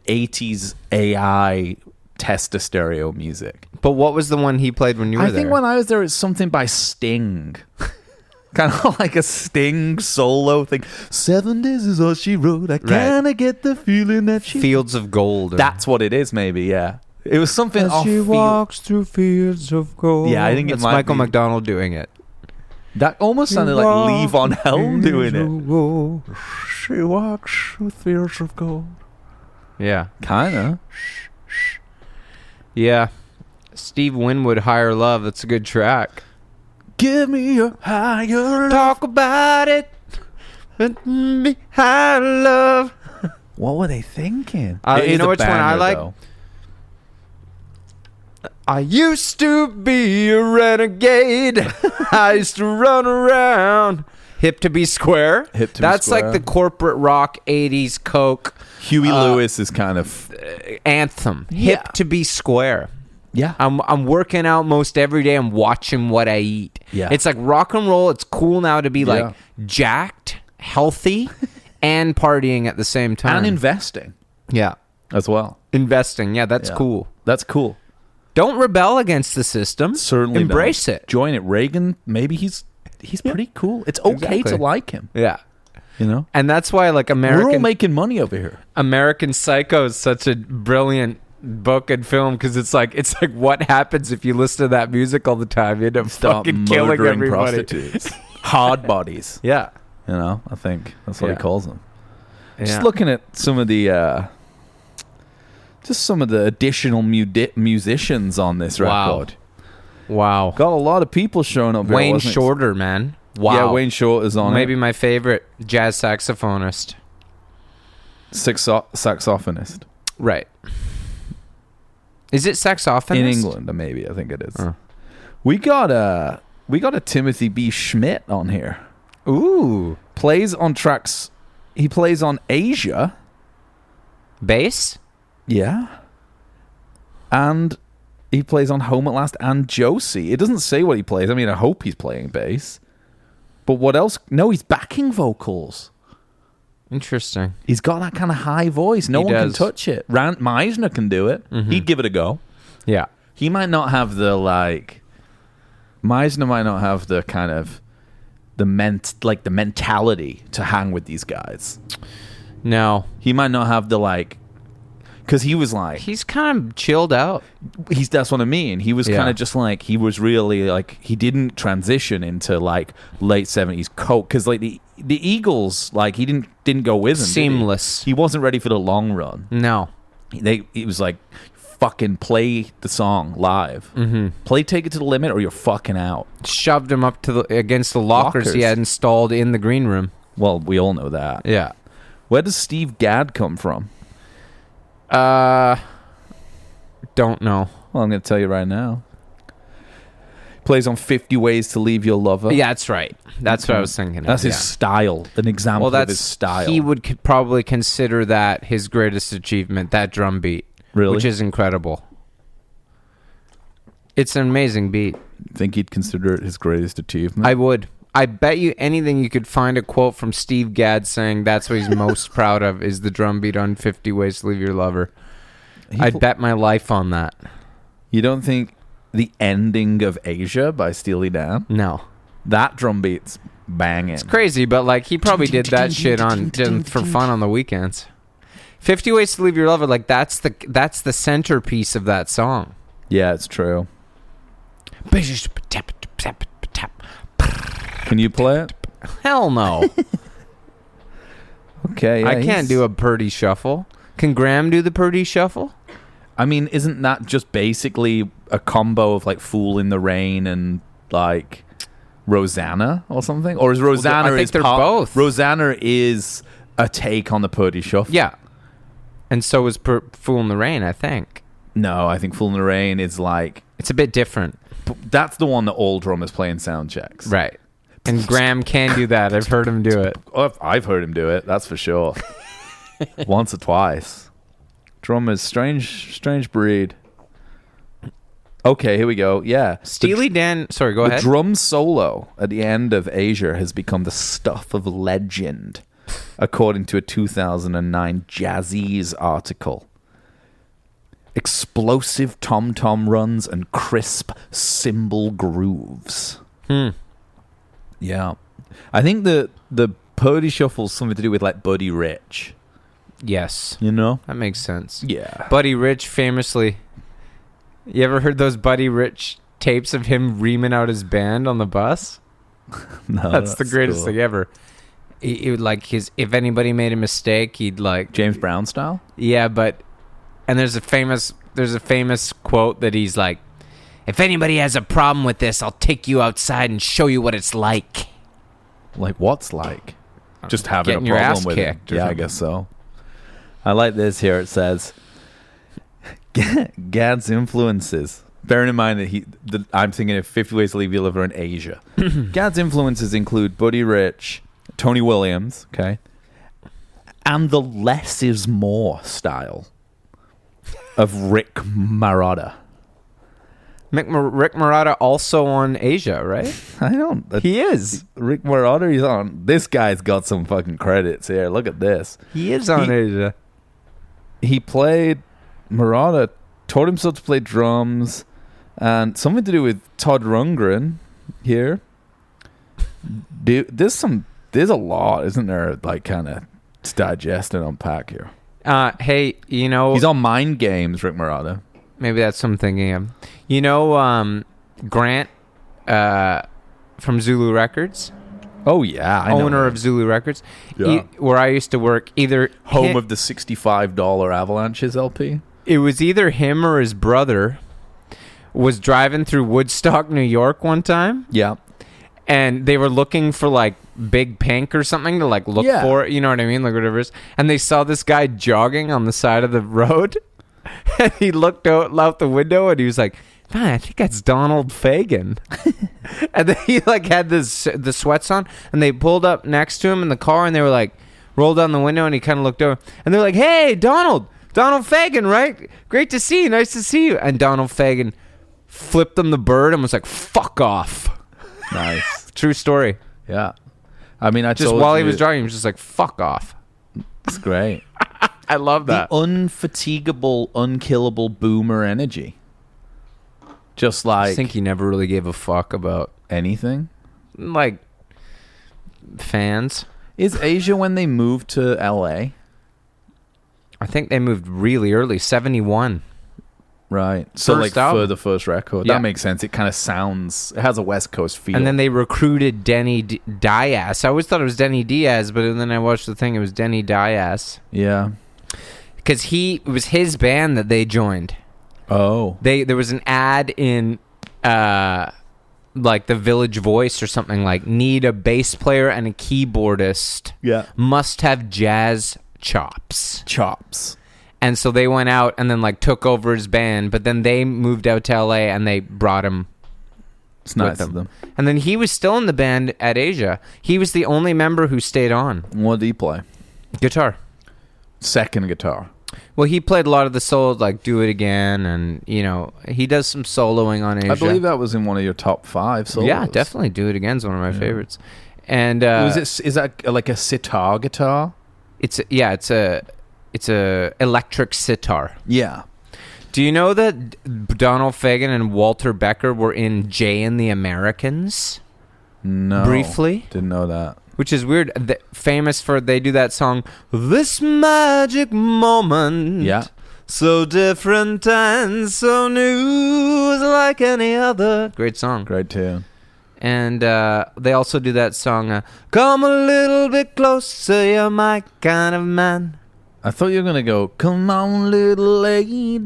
S1: 80s AI tester stereo music.
S2: But what was the one he played when you were
S1: I
S2: there?
S1: think when I was there, it's something by Sting. Kind of like a Sting solo thing. 7 days is all she wrote. I kind of get the feeling that she...
S2: Fields of Gold.
S1: That's what it is, maybe, yeah. It was something
S2: As
S1: off
S2: she walks through fields of gold.
S1: Yeah, I think
S2: it's
S1: it might
S2: Michael
S1: be.
S2: McDonald doing it.
S1: That almost sounded like Levon Helm doing it.
S2: Gold.
S1: She walks through fields of gold.
S2: Yeah.
S1: Kind of.
S2: Yeah. Steve Winwood, Higher Love. That's a good track.
S1: Give me a higher love.
S2: Talk about it. Be higher love.
S1: What were they thinking?
S2: You know which one I like?
S1: Though.
S2: I used to be a renegade. I used to run around. Hip to be square.
S1: Hip to be
S2: That's
S1: square.
S2: like the corporate rock 80s Coke
S1: Huey Lewis is kind of...
S2: anthem.
S1: Yeah.
S2: Hip to be square.
S1: Yeah.
S2: I'm working out most every day. I'm watching what I eat.
S1: Yeah.
S2: It's like rock and roll. It's cool now to be like jacked, healthy, and partying at the same time.
S1: And investing
S2: yeah.
S1: as well.
S2: Investing. Yeah, that's
S1: Yeah.
S2: cool.
S1: That's cool.
S2: Don't rebel against the system.
S1: Certainly
S2: embrace
S1: don't.
S2: it.
S1: Join it. Reagan, maybe he's pretty cool. It's okay
S2: Exactly.
S1: to like him.
S2: Yeah.
S1: You know?
S2: And that's why like
S1: We're all
S2: American
S1: making money over here.
S2: American Psycho is such a brilliant book and film because it's like what happens if you listen to that music all the time? You end up
S1: Stop
S2: fucking killing
S1: murdering
S2: everybody.
S1: prostitutes. Hard bodies.
S2: Yeah.
S1: You know, I think that's what
S2: Yeah.
S1: he calls them.
S2: Yeah.
S1: Just looking at some of the additional musicians on this
S2: Wow.
S1: record.
S2: Wow.
S1: Got a lot of people showing up here.
S2: Wayne
S1: wasn't it?
S2: Shorter, man. Wow.
S1: Yeah, Wayne Short is on
S2: Maybe
S1: it.
S2: my favorite jazz saxophonist.
S1: Saxophonist.
S2: Right. Is it saxophonist?
S1: In England, maybe. I think it is.
S2: Oh.
S1: We got a Timothy B. Schmidt on here.
S2: Ooh.
S1: Plays on tracks. He plays on Asia.
S2: Bass?
S1: Yeah. And he plays on Home at Last and Josie. It doesn't say what he plays. I mean, I hope he's playing bass. But what else? No, he's backing vocals.
S2: Interesting.
S1: He's got that kind of high voice. No
S2: He
S1: one
S2: does.
S1: can touch it. Rand Meisner can do it.
S2: Mhm.
S1: He'd give it a go.
S2: Yeah.
S1: He might not have the Meisner might not have the kind of the mentality to hang with these guys.
S2: No.
S1: He might not have the because he was
S2: He's kind of chilled out.
S1: that's what I mean. He was
S2: Yeah.
S1: kind of just he was really he didn't transition into late 70s coke because the Eagles he didn't go with him.
S2: Seamless.
S1: He wasn't ready for the long run.
S2: No.
S1: It was fucking play the song live.
S2: Mm-hmm.
S1: Play Take It to the Limit or you're fucking out.
S2: Shoved him up to against the lockers he
S1: Lockers.
S2: had installed in the green room.
S1: Well, we all know that.
S2: Yeah.
S1: Where does Steve Gadd come from?
S2: Don't know.
S1: Well, I'm going to tell you right now. Plays on 50 Ways to Leave Your Lover.
S2: Yeah, that's right. That's what I was thinking.
S1: That's
S2: of,
S1: his style. An example
S2: Well,
S1: of his style.
S2: he would probably consider that his greatest achievement, that drum beat.
S1: Really?
S2: Which is incredible. It's an amazing beat.
S1: Think he'd consider it his greatest achievement?
S2: I would. I bet you anything you could find a quote from Steve Gadd saying that's what he's most proud of is the drum beat on 50 Ways to Leave Your Lover. I'd bet my life on that.
S1: You don't think the ending of Asia by Steely Dan?
S2: No.
S1: That drum beat's banging.
S2: It's crazy, but he probably did that shit for fun on the weekends. 50 Ways to Leave Your Lover, that's the centerpiece of that song.
S1: Yeah, it's true. Can you play it?
S2: Hell no.
S1: Okay. Yeah,
S2: I can't do a Purdy shuffle. Can Graham do the Purdy shuffle?
S1: I mean, isn't that just basically a combo of Fool in the Rain and Rosanna or something? Or is Rosanna
S2: I think they're both.
S1: Rosanna is a take on the Purdy Shuffle.
S2: Yeah. And so is Fool in the Rain, I think.
S1: No, I think Fool in the Rain is
S2: It's a bit different.
S1: that's the one that all drummers play in sound checks.
S2: Right. And Graham can do that. I've heard him do it.
S1: Oh, I've heard him do it, that's for sure. Once or twice. Drummers, strange breed. Okay, here we go. Yeah.
S2: Steely Dan... Sorry, go
S1: The
S2: ahead.
S1: drum solo at the end of Asia has become the stuff of legend, according to a 2009 Jazzies article. explosive tom-tom runs, and crisp cymbal grooves. Yeah. I think the Purdy Shuffle's something to do with like Buddy Rich.
S2: Yes.
S1: You know?
S2: That makes sense.
S1: Yeah.
S2: Buddy Rich famously... You ever heard those Buddy Rich tapes of him reaming out his band on the bus?
S1: No,
S2: that's the greatest
S1: cool.
S2: thing ever. He would like if anybody made a mistake, he'd like...
S1: James Brown style?
S2: Yeah, but... And there's a famous quote that he's like, if anybody has a problem with this, I'll take you outside and show you what it's like.
S1: Like what's like? Just having
S2: Getting
S1: a
S2: your
S1: problem
S2: ass
S1: with
S2: kicked
S1: it.
S2: or
S1: Yeah, I
S2: something.
S1: guess so. I like this here. It says, Gad's influences. Bearing in mind that I'm thinking of 50 Ways to Leave Your Liver in Asia. Gad's influences include Buddy Rich, Tony Williams, okay, and the less is more style of Rick Marotta.
S2: Rick Marotta also on Asia, right?
S1: I don't.
S2: He is.
S1: Rick Marotta, he's on. This guy's got some fucking credits here. Look at this.
S2: He is on Asia.
S1: He played, Marotta taught himself to play drums, and something to do with Todd Rundgren here. There's a lot, isn't there? Like kind of to digest and unpack here.
S2: Hey, you know...
S1: He's on Mind Games, Rick Marotta.
S2: Maybe that's what I'm thinking of. You know Grant from Zulu Records?
S1: Oh, yeah. I know
S2: Owner
S1: him.
S2: of Zulu Records.
S1: Yeah.
S2: Where I used to work, either...
S1: Home of the $65 Avalanches LP.
S2: It was either him or his brother was driving through Woodstock, New York one time.
S1: Yeah.
S2: And they were looking for like Big Pink or something to like look for it. You know what I mean? Like whatever it is. And they saw this guy jogging on the side of the road. And he looked out the window and he was like, man, I think that's Donald Fagen. And then he like had the sweats on and they pulled up next to him in the car and they were like, rolled down the window and he kind of looked over and they're like, hey, Donald Fagen, right? Great to see you. Nice to see you. And Donald Fagen flipped them the bird and was like, fuck off.
S1: Nice.
S2: True story.
S1: Yeah. I mean,
S2: Just while he was driving, he was just like, fuck off.
S1: It's great.
S2: I love that.
S1: The unfatigable, unkillable boomer energy. Just like...
S2: I think he never really gave a fuck about,
S1: anything?
S2: like, fans.
S1: Is Asia when they moved to LA?
S2: I think they moved really early, 71.
S1: Right. So
S2: First
S1: like
S2: album.
S1: for the first record.
S2: Yeah.
S1: That makes sense. It kind of sounds... It has a West Coast feel.
S2: And then they recruited Denny Diaz. I always thought it was Denny Diaz, but then I watched the thing, it was Denny Diaz.
S1: Yeah.
S2: Because it was his band that they joined.
S1: Oh.
S2: There was an ad in like the Village Voice or something like, need a bass player and a keyboardist.
S1: Yeah.
S2: Must have jazz chops.
S1: Chops.
S2: And so they went out and then like took over his band, but then they moved out to LA and they brought him
S1: It's nice
S2: with
S1: of them.
S2: And then he was still in the band at Asia. He was the only member who stayed on.
S1: What did he play?
S2: Guitar.
S1: Second guitar.
S2: Well, he played a lot of the solos, like Do It Again, and, you know, he does some soloing on Asia.
S1: I believe that was in one of your top 5 solos.
S2: Yeah, definitely. Do It Again is one of my favorites. And
S1: Is that like a sitar guitar?
S2: it's a electric sitar.
S1: Yeah.
S2: Do you know that Donald Fagen and Walter Becker were in Jay and the Americans?
S1: No.
S2: Briefly?
S1: Didn't know that.
S2: Which is weird. Famous for, they do that song, This Magic Moment.
S1: Yeah.
S2: So different and so new, is like any other. Great song.
S1: Great tune.
S2: And they also do that song, Come a Little Bit Closer, You're My Kind of Man.
S1: I thought you were going to go, come on, little lady.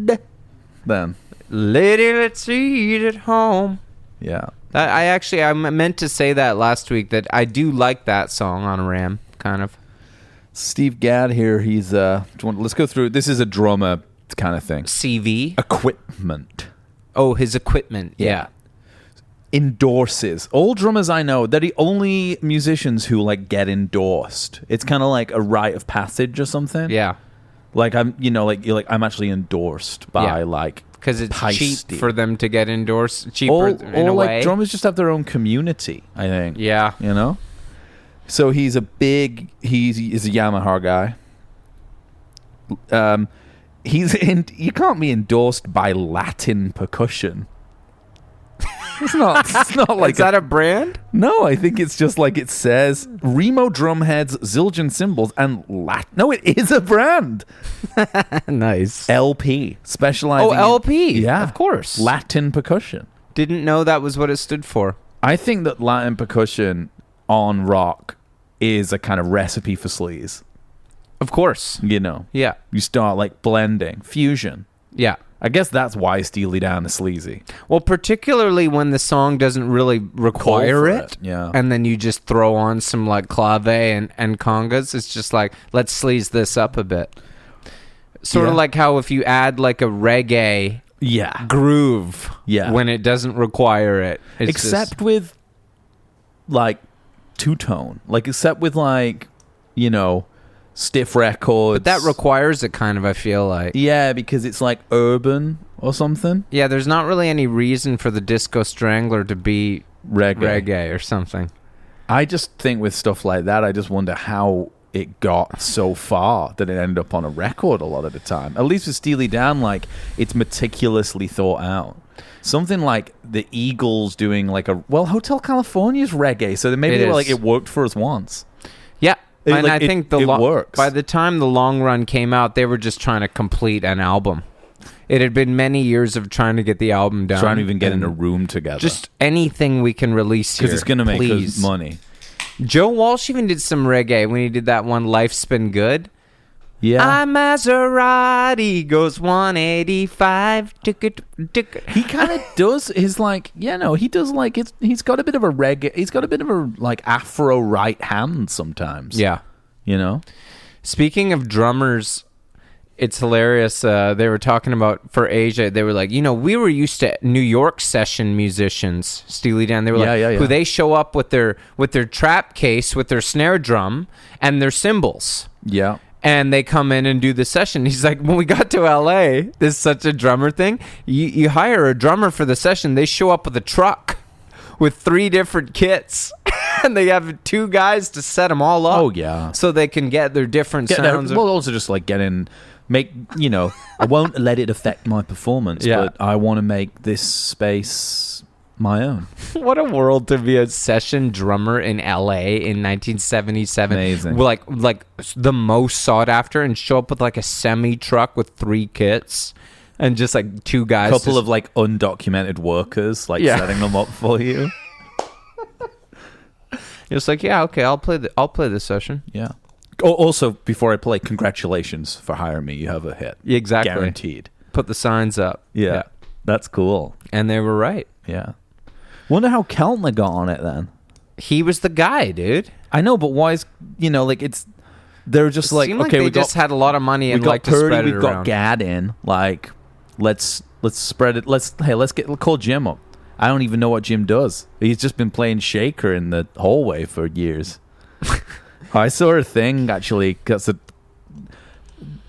S1: Then.
S2: Lady, let's eat at home.
S1: Yeah.
S2: I meant to say that last week, that I do like that song on Ram, kind of.
S1: Steve Gadd here, he's, let's go through, this is a drummer kind of thing.
S2: CV?
S1: Equipment.
S2: Oh, his equipment, yeah.
S1: Endorses. All drummers I know, they're the only musicians who, like, get endorsed. It's kind of like a rite of passage or something.
S2: Yeah.
S1: Like, I'm I'm actually endorsed by, like,
S2: because it's
S1: Peisty.
S2: cheap for them to get endorsed. Cheaper
S1: Or
S2: in a
S1: like
S2: way.
S1: drummers just have their own community, I think.
S2: Yeah.
S1: You know? So he's a Yamaha guy. You can't be endorsed by Latin Percussion. It's not like
S2: Is that a brand?
S1: No, I think it's just like it says Remo drumheads, Zildjian cymbals, and No, it is a brand.
S2: Nice.
S1: LP, specializing.
S2: Oh, LP.
S1: Yeah,
S2: Of course.
S1: Latin Percussion.
S2: Didn't know that was what it stood for.
S1: I think that Latin Percussion on rock is a kind of recipe for sleaze.
S2: Of course.
S1: You know,
S2: Yeah.
S1: you start like blending, fusion.
S2: Yeah.
S1: I guess that's why Steely Dan is sleazy.
S2: Well, particularly when the song doesn't really require
S1: for
S2: it.
S1: Yeah.
S2: And then you just throw on some like clave and congas. It's just like, let's sleaze this up a bit. Sort of like how if you add like a reggae groove when it doesn't require it.
S1: Except with like two-tone. Like except with like, you know, stiff records.
S2: But that requires it kind of, I feel like.
S1: Yeah, because it's like urban or something.
S2: Yeah, there's not really any reason for the Disco Strangler to be reggae or something.
S1: I just think with stuff like that, I just wonder how it got so far that it ended up on a record a lot of the time. At least with Steely Dan, like, it's meticulously thought out. Something like the Eagles doing like Hotel California's reggae, so maybe they were like, it worked for us once.
S2: Yeah. And
S1: like,
S2: I think
S1: it works.
S2: By the time the Long Run came out, they were just trying to complete an album. It had been many years of trying to get the album done.
S1: Trying to even get in a room together.
S2: Just anything we can release here.
S1: Because it's going to make us money.
S2: Joe Walsh even did some reggae when he did that one, Life's Been Good.
S1: Yeah.
S2: I'm Maserati goes 185.
S1: He kind of does his like, he does like, he's got a bit of a reggae, he's got a bit of a like Afro right hand sometimes.
S2: Yeah.
S1: You know?
S2: Speaking of drummers, it's hilarious. They were talking about for Asia, they were like, we were used to New York session musicians, Steely Dan. They were who they show up with their trap case, with their snare drum and their cymbals.
S1: Yeah.
S2: And they come in and do the session. He's like, when we got to LA, this is such a drummer thing. You hire a drummer for the session. They show up with a truck with 3 different kits. And they have 2 guys to set them all up.
S1: Oh, yeah.
S2: So they can get their different sounds.
S1: Well, also just like I won't let it affect my performance, but I want to make this space my own.
S2: What a world to be a session drummer in LA in 1977.
S1: Amazing.
S2: Like the most sought after, and show up with like a semi truck with 3 kits and just like 2 guys.
S1: A couple of like undocumented workers setting them up for you.
S2: It's like, yeah, okay, I'll play this session.
S1: Yeah. Oh, also, before I play, congratulations for hiring me. You have a hit.
S2: Exactly.
S1: Guaranteed.
S2: Put the signs up.
S1: Yeah. That's cool.
S2: And they were right.
S1: Yeah. Wonder how Keltner got on it then.
S2: He was the guy, dude.
S1: I know, but why is, they're just like, okay,
S2: they just had a lot of money and like to
S1: Purdy,
S2: spread it
S1: we've
S2: around.
S1: got Gad in. Like, let's spread it. Let's call Jim up. I don't even know what Jim does. He's just been playing shaker in the hallway for years. I saw a thing actually.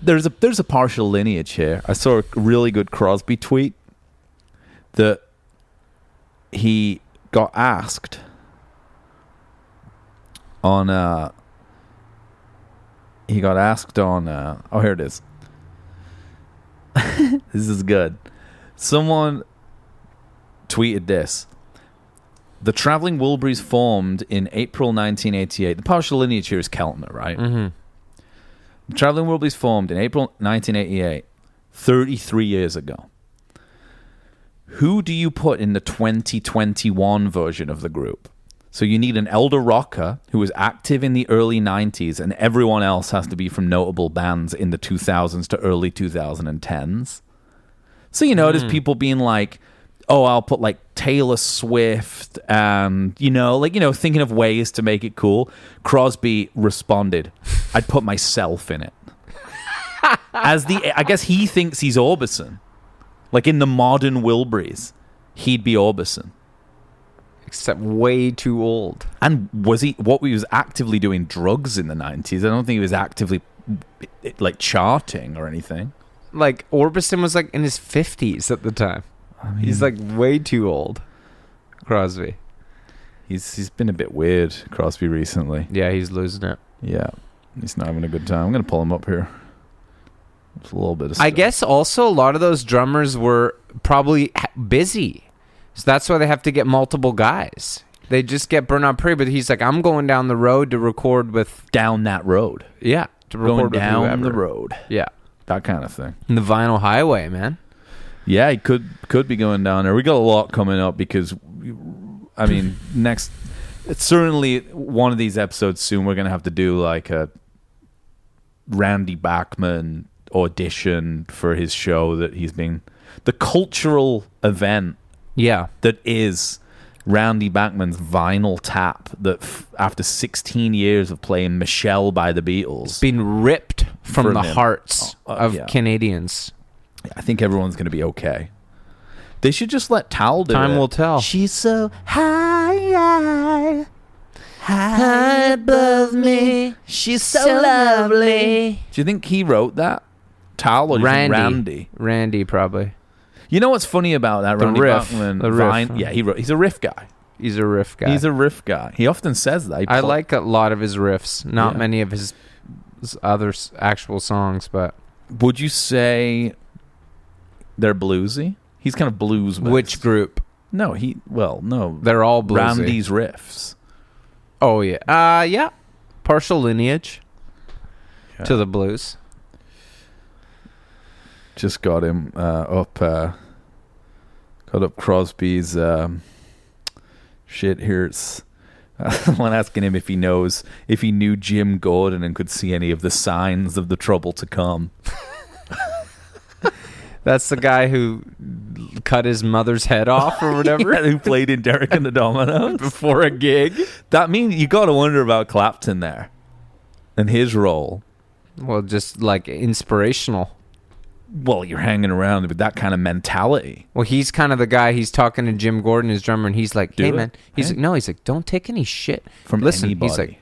S1: There's a partial lineage here. I saw a really good Crosby tweet that he got asked on. Oh, here it is. This is good. Someone tweeted this. The Traveling Wilburys formed in April 1988. The partial lineage here is Keltner, right?
S2: Mm-hmm.
S1: The Traveling Wilburys formed in April 1988, 33 years ago. Who do you put in the 2021 version of the group? So you need an elder rocker who was active in the early 90s, and everyone else has to be from notable bands in the 2000s to early 2010s. So you notice people being like, oh, I'll put like Taylor Swift and, thinking of ways to make it cool. Crosby responded, I'd put myself in it. I guess he thinks he's Orbison. Like in the modern Wilburys, he'd be Orbison.
S2: Except way too old.
S1: And he was actively doing drugs in the 90s? I don't think he was actively like charting or anything.
S2: Like Orbison was like in his 50s at the time. I mean, he's like way too old. Crosby.
S1: He's been a bit weird, Crosby, recently.
S2: Yeah, he's losing it.
S1: Yeah. He's not having a good time. I'm going to pull him up here. It's a little bit of
S2: I
S1: stuff.
S2: guess also a lot of those drummers were probably busy. So that's why they have to get multiple guys. They just get burnt out pretty, but he's like, I'm going down the road to record with...
S1: Down that road.
S2: Yeah. To record
S1: Going
S2: with
S1: down
S2: whoever.
S1: the road.
S2: Yeah.
S1: That kind of thing.
S2: The vinyl highway, man.
S1: Yeah, he could be going down there. We got a lot coming up because, I mean, next... It's certainly one of these episodes soon we're going to have to do like a Randy Bachman audition for his show that he's been... The cultural event that is Randy Bachman's Vinyl Tap that after 16 years of playing Michelle by the Beatles...
S2: It's been ripped from the
S1: him.
S2: hearts of Canadians.
S1: I think everyone's going to be okay. They should just let Tal do it.
S2: Time will tell.
S1: She's so high above me. She's so lovely. Do you think he wrote that? Tal or do you think Randy?
S2: Randy, probably.
S1: You know what's funny about that?
S2: The
S1: Randy
S2: riff.
S1: Bachman,
S2: The riff.
S1: Yeah, he's a riff guy.
S2: He's a riff guy.
S1: He's a riff guy. He often says that.
S2: I like a lot of his riffs. Not
S1: Yeah.
S2: many of his other actual songs, but...
S1: Would you say they're bluesy? He's kind of blues.
S2: Which group?
S1: No, no.
S2: They're all bluesy.
S1: Randy's riffs.
S2: Oh, yeah. Yeah. Partial lineage to the blues.
S1: Just got him up. Got up Crosby's shit here. It's one asking him if he knew Jim Gordon and could see any of the signs of the trouble to come.
S2: That's the guy who cut his mother's head off or whatever.
S1: Yeah, who played in Derek and the Dominos
S2: Before a gig.
S1: That means you got to wonder about Clapton there and his role.
S2: Well, just like inspirational.
S1: Well, you're hanging around with that kind of mentality.
S2: Well, he's kind of the guy. He's talking to Jim Gordon, his drummer, and he's like, "Hey, man." He's like, "No." He's like, "Don't take any shit
S1: from anybody."
S2: He's like,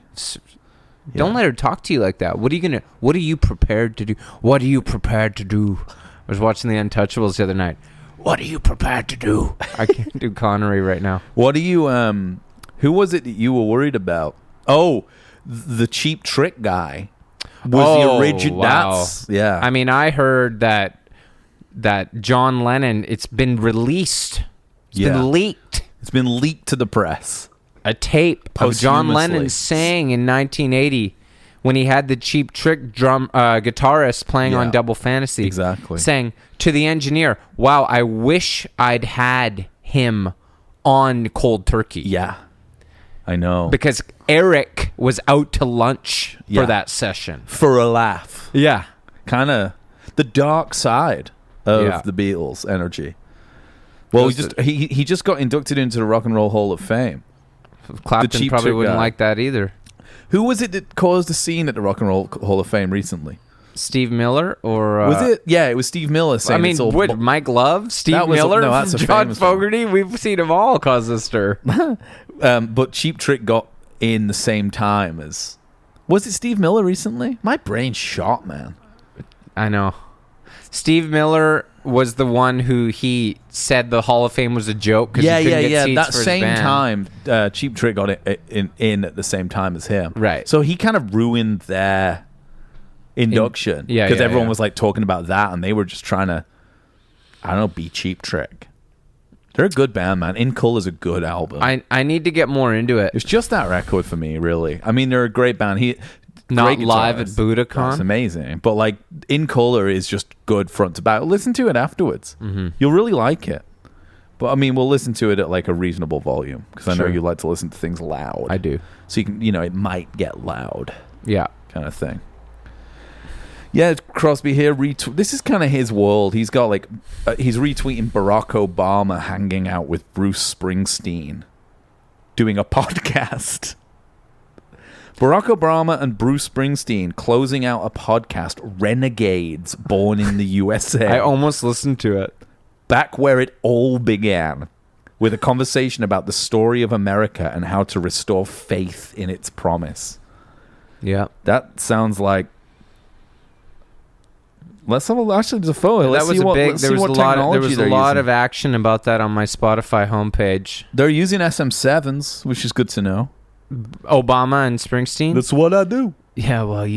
S2: "Don't let her talk to you like that. What are you prepared to do? What are you prepared to do?" I was watching The Untouchables the other night. What are you prepared to do? I can't do Connery right now.
S1: What do you who was it that you were worried about? Oh, the Cheap Trick guy. Was the original?
S2: Wow.
S1: Yeah.
S2: I mean, I heard that John Lennon, it's been released. It's been leaked.
S1: It's been leaked to the press.
S2: A tape of John
S1: Posthumously.
S2: Lennon saying in 1980 when he had the Cheap Trick guitarist playing on Double Fantasy.
S1: Exactly.
S2: Saying to the engineer, "Wow, I wish I'd had him on Cold Turkey."
S1: Yeah. I know.
S2: Because Eric was out to lunch
S1: Yeah.
S2: for that session.
S1: For a laugh.
S2: Yeah.
S1: Kind of the dark side of the Beatles energy. Well, he just got inducted into the Rock and Roll Hall of Fame.
S2: Clapton
S1: Cheap
S2: probably
S1: Trick
S2: wouldn't
S1: guy.
S2: like that either.
S1: Who was it that caused a scene at the Rock and Roll Hall of Fame recently?
S2: Steve Miller or...
S1: Was it? Yeah, it was Steve Miller saying it's all...
S2: Mike Love? Steve
S1: That was a-
S2: Miller?
S1: no, that's a
S2: John
S1: famous one.
S2: Fogerty? We've seen them all cause a stir.
S1: But Cheap Trick got in the same time as... Was it Steve Miller recently? My brain's shot, man.
S2: I know. Steve Miller was the one who he said the Hall of Fame was a joke because he couldn't get seats
S1: That
S2: for his
S1: same
S2: band.
S1: time, Cheap Trick got it in at the same time as him.
S2: Right.
S1: So he kind of ruined their induction. Because everyone was like talking about that and they were just trying to, I don't know, be Cheap Trick. They're a good band, man. In Color's a good album.
S2: I need to get more into it.
S1: It's just that record for me, really. I mean, they're a great band.
S2: Not
S1: great
S2: live at
S1: guitarist.
S2: Budokan.
S1: It's amazing. But like In Color is just good front to back. Listen to it afterwards.
S2: Mm-hmm.
S1: You'll really like it. But I mean, we'll listen to it at like a reasonable volume because I know
S2: Sure.
S1: you like to listen to things loud.
S2: I do.
S1: So you can, it might get loud,
S2: Yeah.
S1: kind of thing. Yeah, Crosby here. This is kind of his world. He's got like, he's retweeting Barack Obama hanging out with Bruce Springsteen, doing a podcast. Barack Obama and Bruce Springsteen closing out a podcast, Renegades, born in the USA.
S2: I almost listened to it.
S1: Back where it all began, with a conversation about the story of America and how to restore faith in its promise.
S2: Yeah.
S1: That sounds like... Let's have a... Actually, there's a photo. Let's
S2: That was
S1: see
S2: a
S1: what,
S2: big.
S1: let's
S2: There
S1: see
S2: was
S1: what
S2: a lot. There
S1: technology
S2: was a
S1: they're
S2: lot
S1: using.
S2: of action about that on my Spotify homepage.
S1: They're using SM7s, which is good to know.
S2: Obama and Springsteen.
S1: That's what I do.
S2: Yeah, well,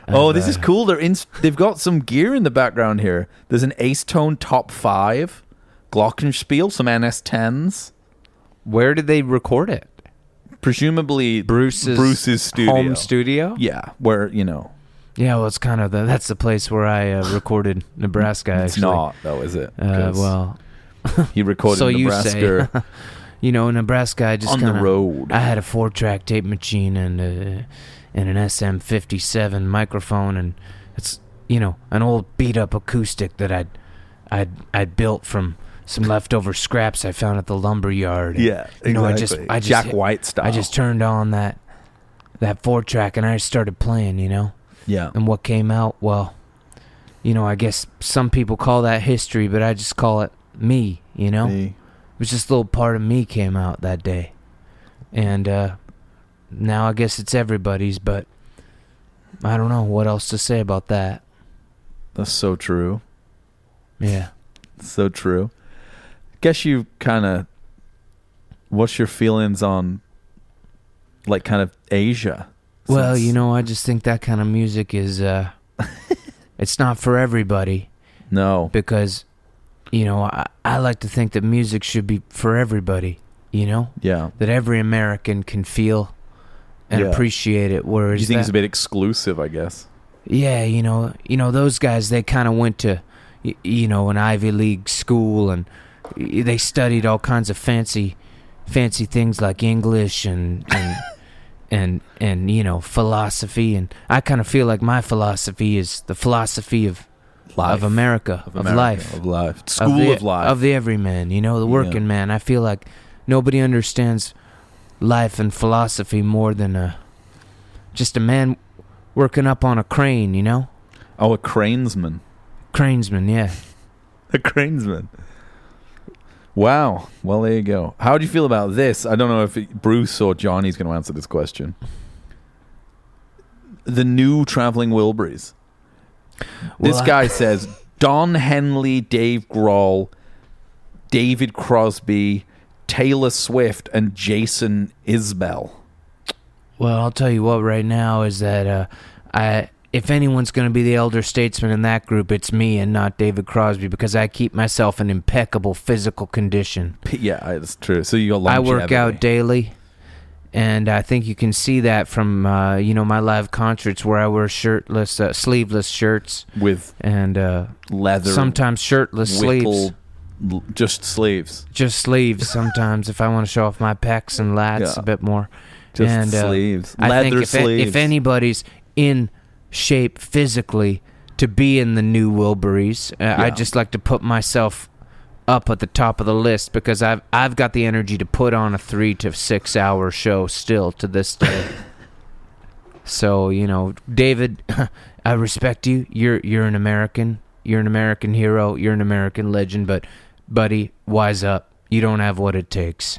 S1: Oh, this is cool. They've got some gear in the background here. There's an Ace Tone Top 5, Glockenspiel, some NS10s.
S2: Where did they record it?
S1: Presumably Bruce's studio.
S2: Home studio?
S1: Yeah, where, you know.
S2: Yeah, well, it's kind of that's the place where I recorded Nebraska, actually.
S1: It's not, though, is it?
S2: Well...
S1: He recorded
S2: so
S1: Nebraska.
S2: You say. You know, in Nebraska, I just
S1: on the road.
S2: I had a 4-track tape machine and an SM57 microphone, and it's, you know, an old beat-up acoustic that I'd built from some leftover scraps I found at the lumber yard. And,
S1: yeah, exactly.
S2: You know, I just
S1: Jack White style.
S2: I just turned on that 4-track and I started playing. You know.
S1: Yeah.
S2: And what came out? Well, you know, I guess some people call that history, but I just call it me. You know.
S1: Me.
S2: It was just a little part of me came out that day. And now I guess it's everybody's, but I don't know what else to say about that.
S1: That's so true.
S2: Yeah.
S1: So true. Guess you kind of... What's your feelings on, like, kind of Asia?
S2: Well, you know, I just think that kind of music is... it's not for everybody.
S1: No.
S2: Because... You know, I like to think that music should be for everybody, you know?
S1: Yeah.
S2: That every American can feel and appreciate it. Whereas
S1: you think it's a bit exclusive, I guess?
S2: Yeah, you know, those guys, they kind of went to, you know, an Ivy League school, and they studied all kinds of fancy things like English and you know, philosophy. And I kind of feel like my philosophy is the philosophy of
S1: life.
S2: Of America, of life.
S1: Of life. School of life.
S2: Of the everyman, you know, the working man. I feel like nobody understands life and philosophy more than just a man working up on a crane, you know?
S1: Oh, a cranesman.
S2: Cranesman, yeah.
S1: A cranesman. Wow. Well, there you go. How do you feel about this? I don't know if Bruce or Johnny's going to answer this question. The new Traveling Wilburys. This guy says Don Henley, Dave Grohl, David Crosby, Taylor Swift, and Jason Isbell.
S2: Well, I'll tell you what right now is that if anyone's going to be the elder statesman in that group, it's me and not David Crosby, because I keep myself in impeccable physical condition.
S1: Yeah, that's true. So you got longevity.
S2: I work out daily. And I think you can see that from, you know, my live concerts where I wear shirtless, sleeveless shirts.
S1: With
S2: and
S1: leather.
S2: Sometimes shirtless sleeves.
S1: Just sleeves.
S2: Just sleeves sometimes if I want to show off my pecs and lats a bit more.
S1: Just sleeves.
S2: Leather sleeves. If anybody's in shape physically to be in the new Wilburys, I'd just like to put myself up at the top of the list, because I've got the energy to put on a 3 to 6 hour show still to this day. So, you know, David, I respect you. You're an American. You're an American hero. You're an American legend. But, buddy, wise up. You don't have what it takes.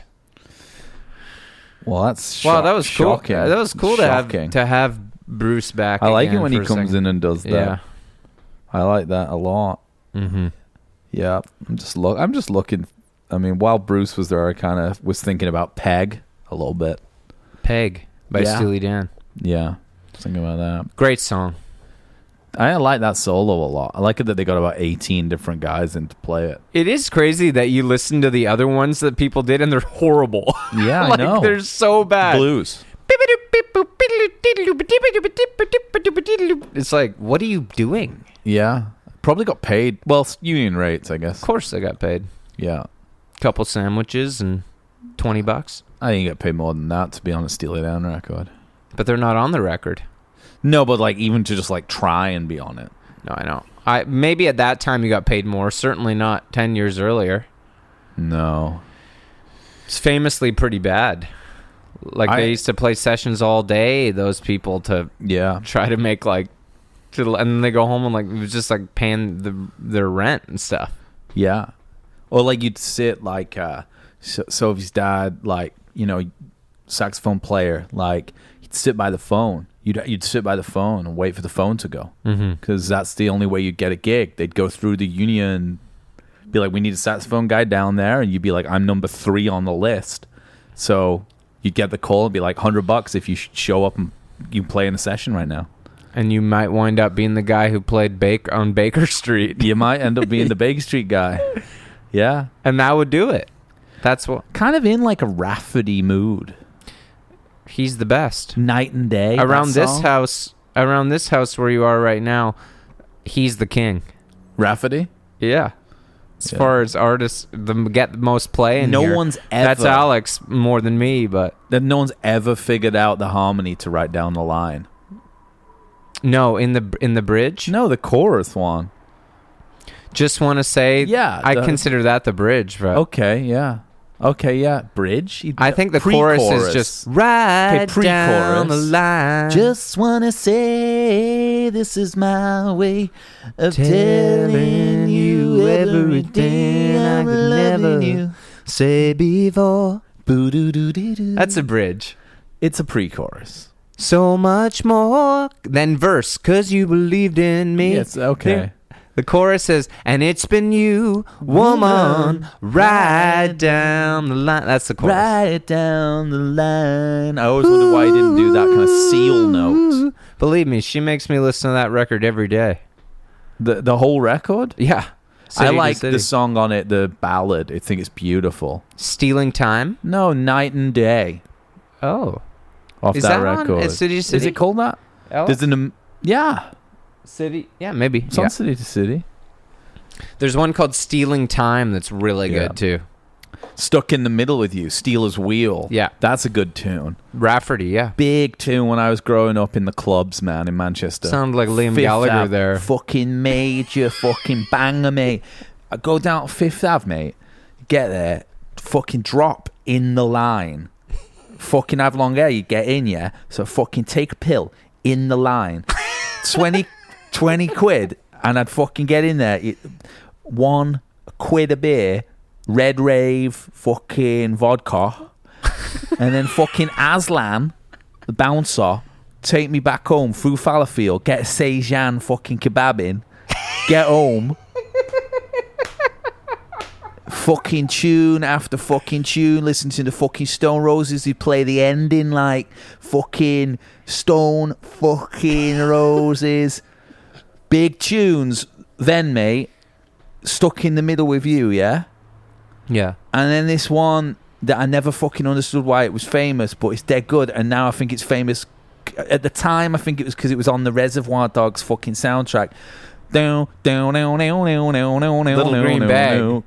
S1: Well, that's
S2: that was cool.
S1: Shocking.
S2: That was cool to have Bruce back.
S1: I like it when he comes in and does that.
S2: Yeah.
S1: I like that a lot.
S2: Mm-hmm.
S1: Yeah, I'm just looking. I mean, while Bruce was there, I kind of was thinking about Peg a little bit.
S2: Peg by Steely Dan.
S1: Yeah, thinking about that.
S2: Great song.
S1: I like that solo a lot. I like it that they got about 18 different guys in to play it.
S2: It is crazy that you listen to the other ones that people did, and they're horrible.
S1: Yeah,
S2: like,
S1: I know.
S2: They're so bad.
S1: Blues.
S2: It's like, what are you doing?
S1: Yeah. Probably got paid. Well, union rates, I guess.
S2: Of course they got paid.
S1: Yeah.
S2: Couple sandwiches and $20.
S1: I think you get paid more than that to be on a Steely Dan record.
S2: But they're not on the record.
S1: No, but like even to just like try and be on it.
S2: No, I know. Maybe at that time you got paid more. Certainly not 10 years earlier.
S1: No.
S2: It's famously pretty bad. Like they used to play sessions all day, those people, to try to make like... and then they go home and like it was just like paying their rent and stuff.
S1: Yeah, or like you'd sit like Sophie's dad, like, you know, saxophone player, like he'd sit by the phone. You'd sit by the phone and wait for the phone to go, because that's the only way you'd get a gig. They'd go through the union, be like, we need a saxophone guy down there, and you'd be like, I'm number 3 on the list. So you'd get the call and be like $100 if you show up and you play in a session right now.
S2: And you might wind up being the guy who played on Baker Street.
S1: You might end up being the Baker Street guy. Yeah.
S2: And that would do it. That's what...
S1: Kind of in like a Rafferty mood.
S2: He's the best.
S1: Night and day.
S2: Around this house where you are right now, he's the king.
S1: Rafferty?
S2: Yeah. As far as artists get the most play in
S1: no
S2: here.
S1: one's ever...
S2: That's Alex more than me, but...
S1: No one's ever figured out the harmony to write down the line.
S2: No, in the bridge?
S1: No, the chorus one.
S2: Just want to say...
S1: Yeah.
S2: I consider that the bridge, bro.
S1: Okay, yeah. Bridge?
S2: I think the chorus is just right down the line.
S1: Just want to say this is my way of telling you everything I'm loving you. Say before.
S2: That's a bridge.
S1: It's a pre-chorus.
S2: So much more than verse, 'cause you believed in me.
S1: Yes, okay.
S2: The chorus says, and it's been you, woman, right down the line. That's the chorus.
S1: Right down the line. I always wondered why he didn't do that kind of seal note.
S2: Believe me, she makes me listen to that record every day.
S1: The whole record?
S2: Yeah.
S1: I like the song on it, the ballad. I think it's beautiful.
S2: Stealing Time?
S1: No, Night and Day.
S2: Oh.
S1: Off
S2: Is
S1: that
S2: that
S1: record.
S2: on City to City?
S1: Is it called that? There's yeah.
S2: City? Yeah, maybe.
S1: It's on City to City.
S2: There's one called Stealing Time that's really good, too.
S1: Stuck in the Middle with You, Steelers Wheel.
S2: Yeah.
S1: That's a good tune.
S2: Rafferty, yeah.
S1: Big tune when I was growing up in the clubs, man, in Manchester.
S2: Sound like Liam
S1: Fifth
S2: Gallagher
S1: Ave,
S2: there.
S1: Fucking major fucking banger, mate. I go down to Fifth Ave, mate. Get there. Fucking drop in the line. Fucking have long hair, you get in, yeah? So fucking take a pill in the line. 20 quid, and I'd fucking get in there. £1 a beer, Red Rave, fucking vodka, and then fucking Aslan, the bouncer, take me back home through Fallowfield, get a Seijan fucking kebab in, get home, fucking tune after fucking tune, listen to the fucking Stone Roses, they play the ending like fucking Stone fucking Roses. Big tunes, then, mate, Stuck in the Middle with You, yeah?
S2: Yeah.
S1: And then this one that I never fucking understood why it was famous, but it's dead good, and now I think it's famous. At the time, I think it was because it was on the Reservoir Dogs fucking soundtrack. Little
S2: Green Bag.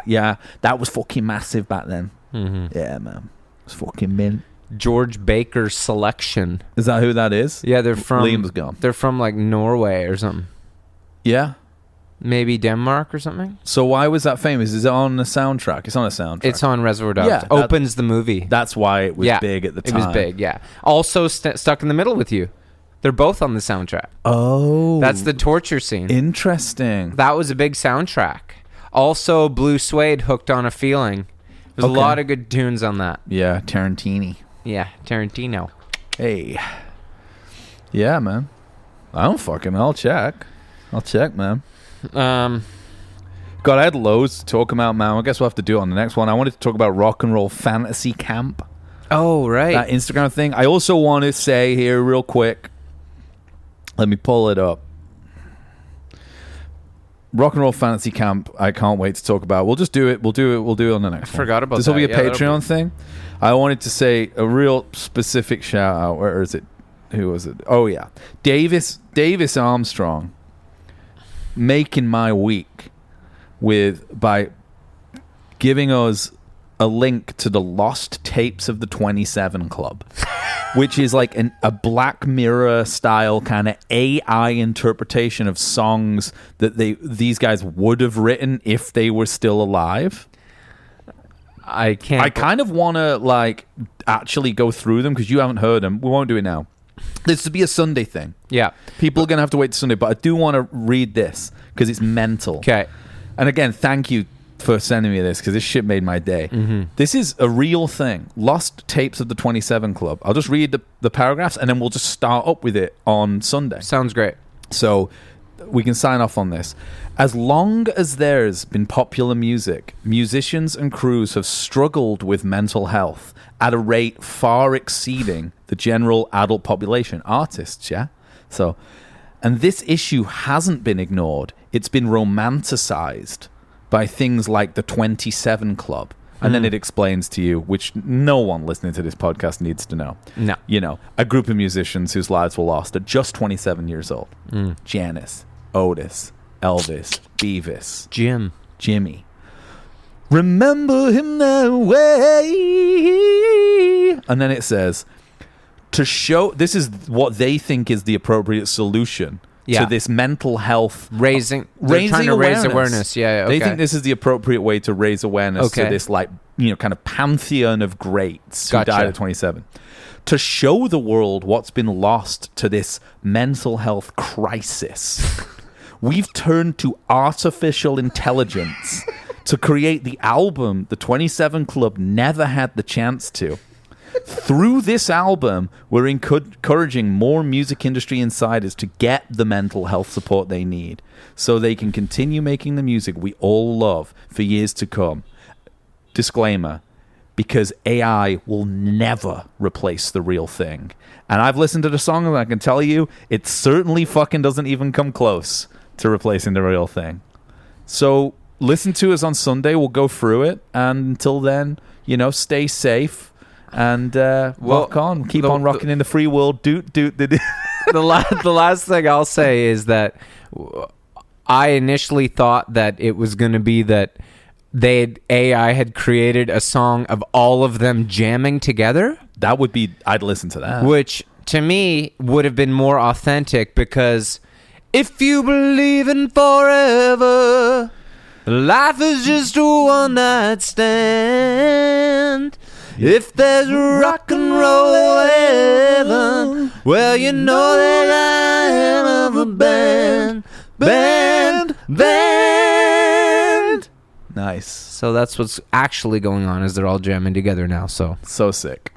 S1: Yeah, that was fucking massive back then.
S2: Mm-hmm.
S1: Yeah, man. It was fucking mint.
S2: George Baker's Selection.
S1: Is that who that is?
S2: Yeah, they're from...
S1: Liam's gone.
S2: They're from, like, Norway or something.
S1: Yeah?
S2: Maybe Denmark or something?
S1: So why was that famous? Is it on the soundtrack? It's on a soundtrack.
S2: It's on Reservoir Dogs.
S1: Yeah,
S2: Opens the movie.
S1: That's why it was big at the time.
S2: It was big, yeah. Also, Stuck in the Middle with You. They're both on the soundtrack.
S1: Oh.
S2: That's the torture scene.
S1: Interesting.
S2: That was a big soundtrack. Also, Blue Suede, Hooked on a Feeling. There's a lot of good tunes on that.
S1: Yeah, Tarantini.
S2: Yeah, Tarantino.
S1: Hey. Yeah, man. I don't fucking... I'll check, man. God, I had loads to talk about, man. I guess we'll have to do it on the next one. I wanted to talk about Rock and Roll Fantasy Camp.
S2: Oh, right.
S1: That Instagram thing. I also want to say here real quick. Let me pull it up. Rock and Roll Fantasy Camp. I can't wait to talk about. We'll just do it. We'll do it on the next one.
S2: Forgot about
S1: this
S2: that.
S1: This will be a Patreon thing. I wanted to say a real specific shout out. Where is it? Who was it? Oh yeah, Davis Armstrong. Making my week by giving us a link to the lost tapes of the 27 Club, which is like a Black Mirror style kind of AI interpretation of songs that these guys would have written if they were still alive. I kind of want to like actually go through them because you haven't heard them. We won't do it now. This would be a Sunday thing. Yeah. People are going to have to wait to Sunday, but I do want to read this because it's mental. Okay. And again, thank you for sending me this because this shit made my day. Mm-hmm. This is a real thing. Lost tapes of the 27 Club. I'll just read the paragraphs and then we'll just start up with it on Sunday.
S2: Sounds great.
S1: So we can sign off on this. As long as there's been popular music, musicians and crews have struggled with mental health at a rate far exceeding the general adult population. Artists, yeah? So, and this issue hasn't been ignored. It's been romanticized by things like the 27 Club. And then it explains to you, which no one listening to this podcast needs to know.
S2: No.
S1: You know, a group of musicians whose lives were lost at just 27 years old. Janis, Otis, Elvis, Beavis, Jimmy. Remember him that way. And then it says, to show, this is what they think is the appropriate solution to this mental health
S2: raising awareness. Yeah, okay.
S1: They think this is the appropriate way to raise awareness to this, like, you know, kind of pantheon of greats who died at 27. To show the world what's been lost to this mental health crisis, we've turned to artificial intelligence to create the album the 27 Club never had the chance to. Through this album, we're encouraging more music industry insiders to get the mental health support they need so they can continue making the music we all love for years to come. Disclaimer, because AI will never replace the real thing. And I've listened to the song and I can tell you, it certainly fucking doesn't even come close to replacing the real thing. So listen to us on Sunday. We'll go through it. And until then, you know, stay safe. And rock on, keep on rocking in the free world. Doot. The
S2: last thing I'll say is that I initially thought that it was going to be that AI had created a song of all of them jamming together.
S1: That would be, I'd listen to that.
S2: Which to me would have been more authentic, because if you believe in forever, life is just a one night stand. If there's rock and roll heaven, well, you know that I am of a band.
S1: Nice.
S2: So that's what's actually going on, is they're all jamming together now. So
S1: sick.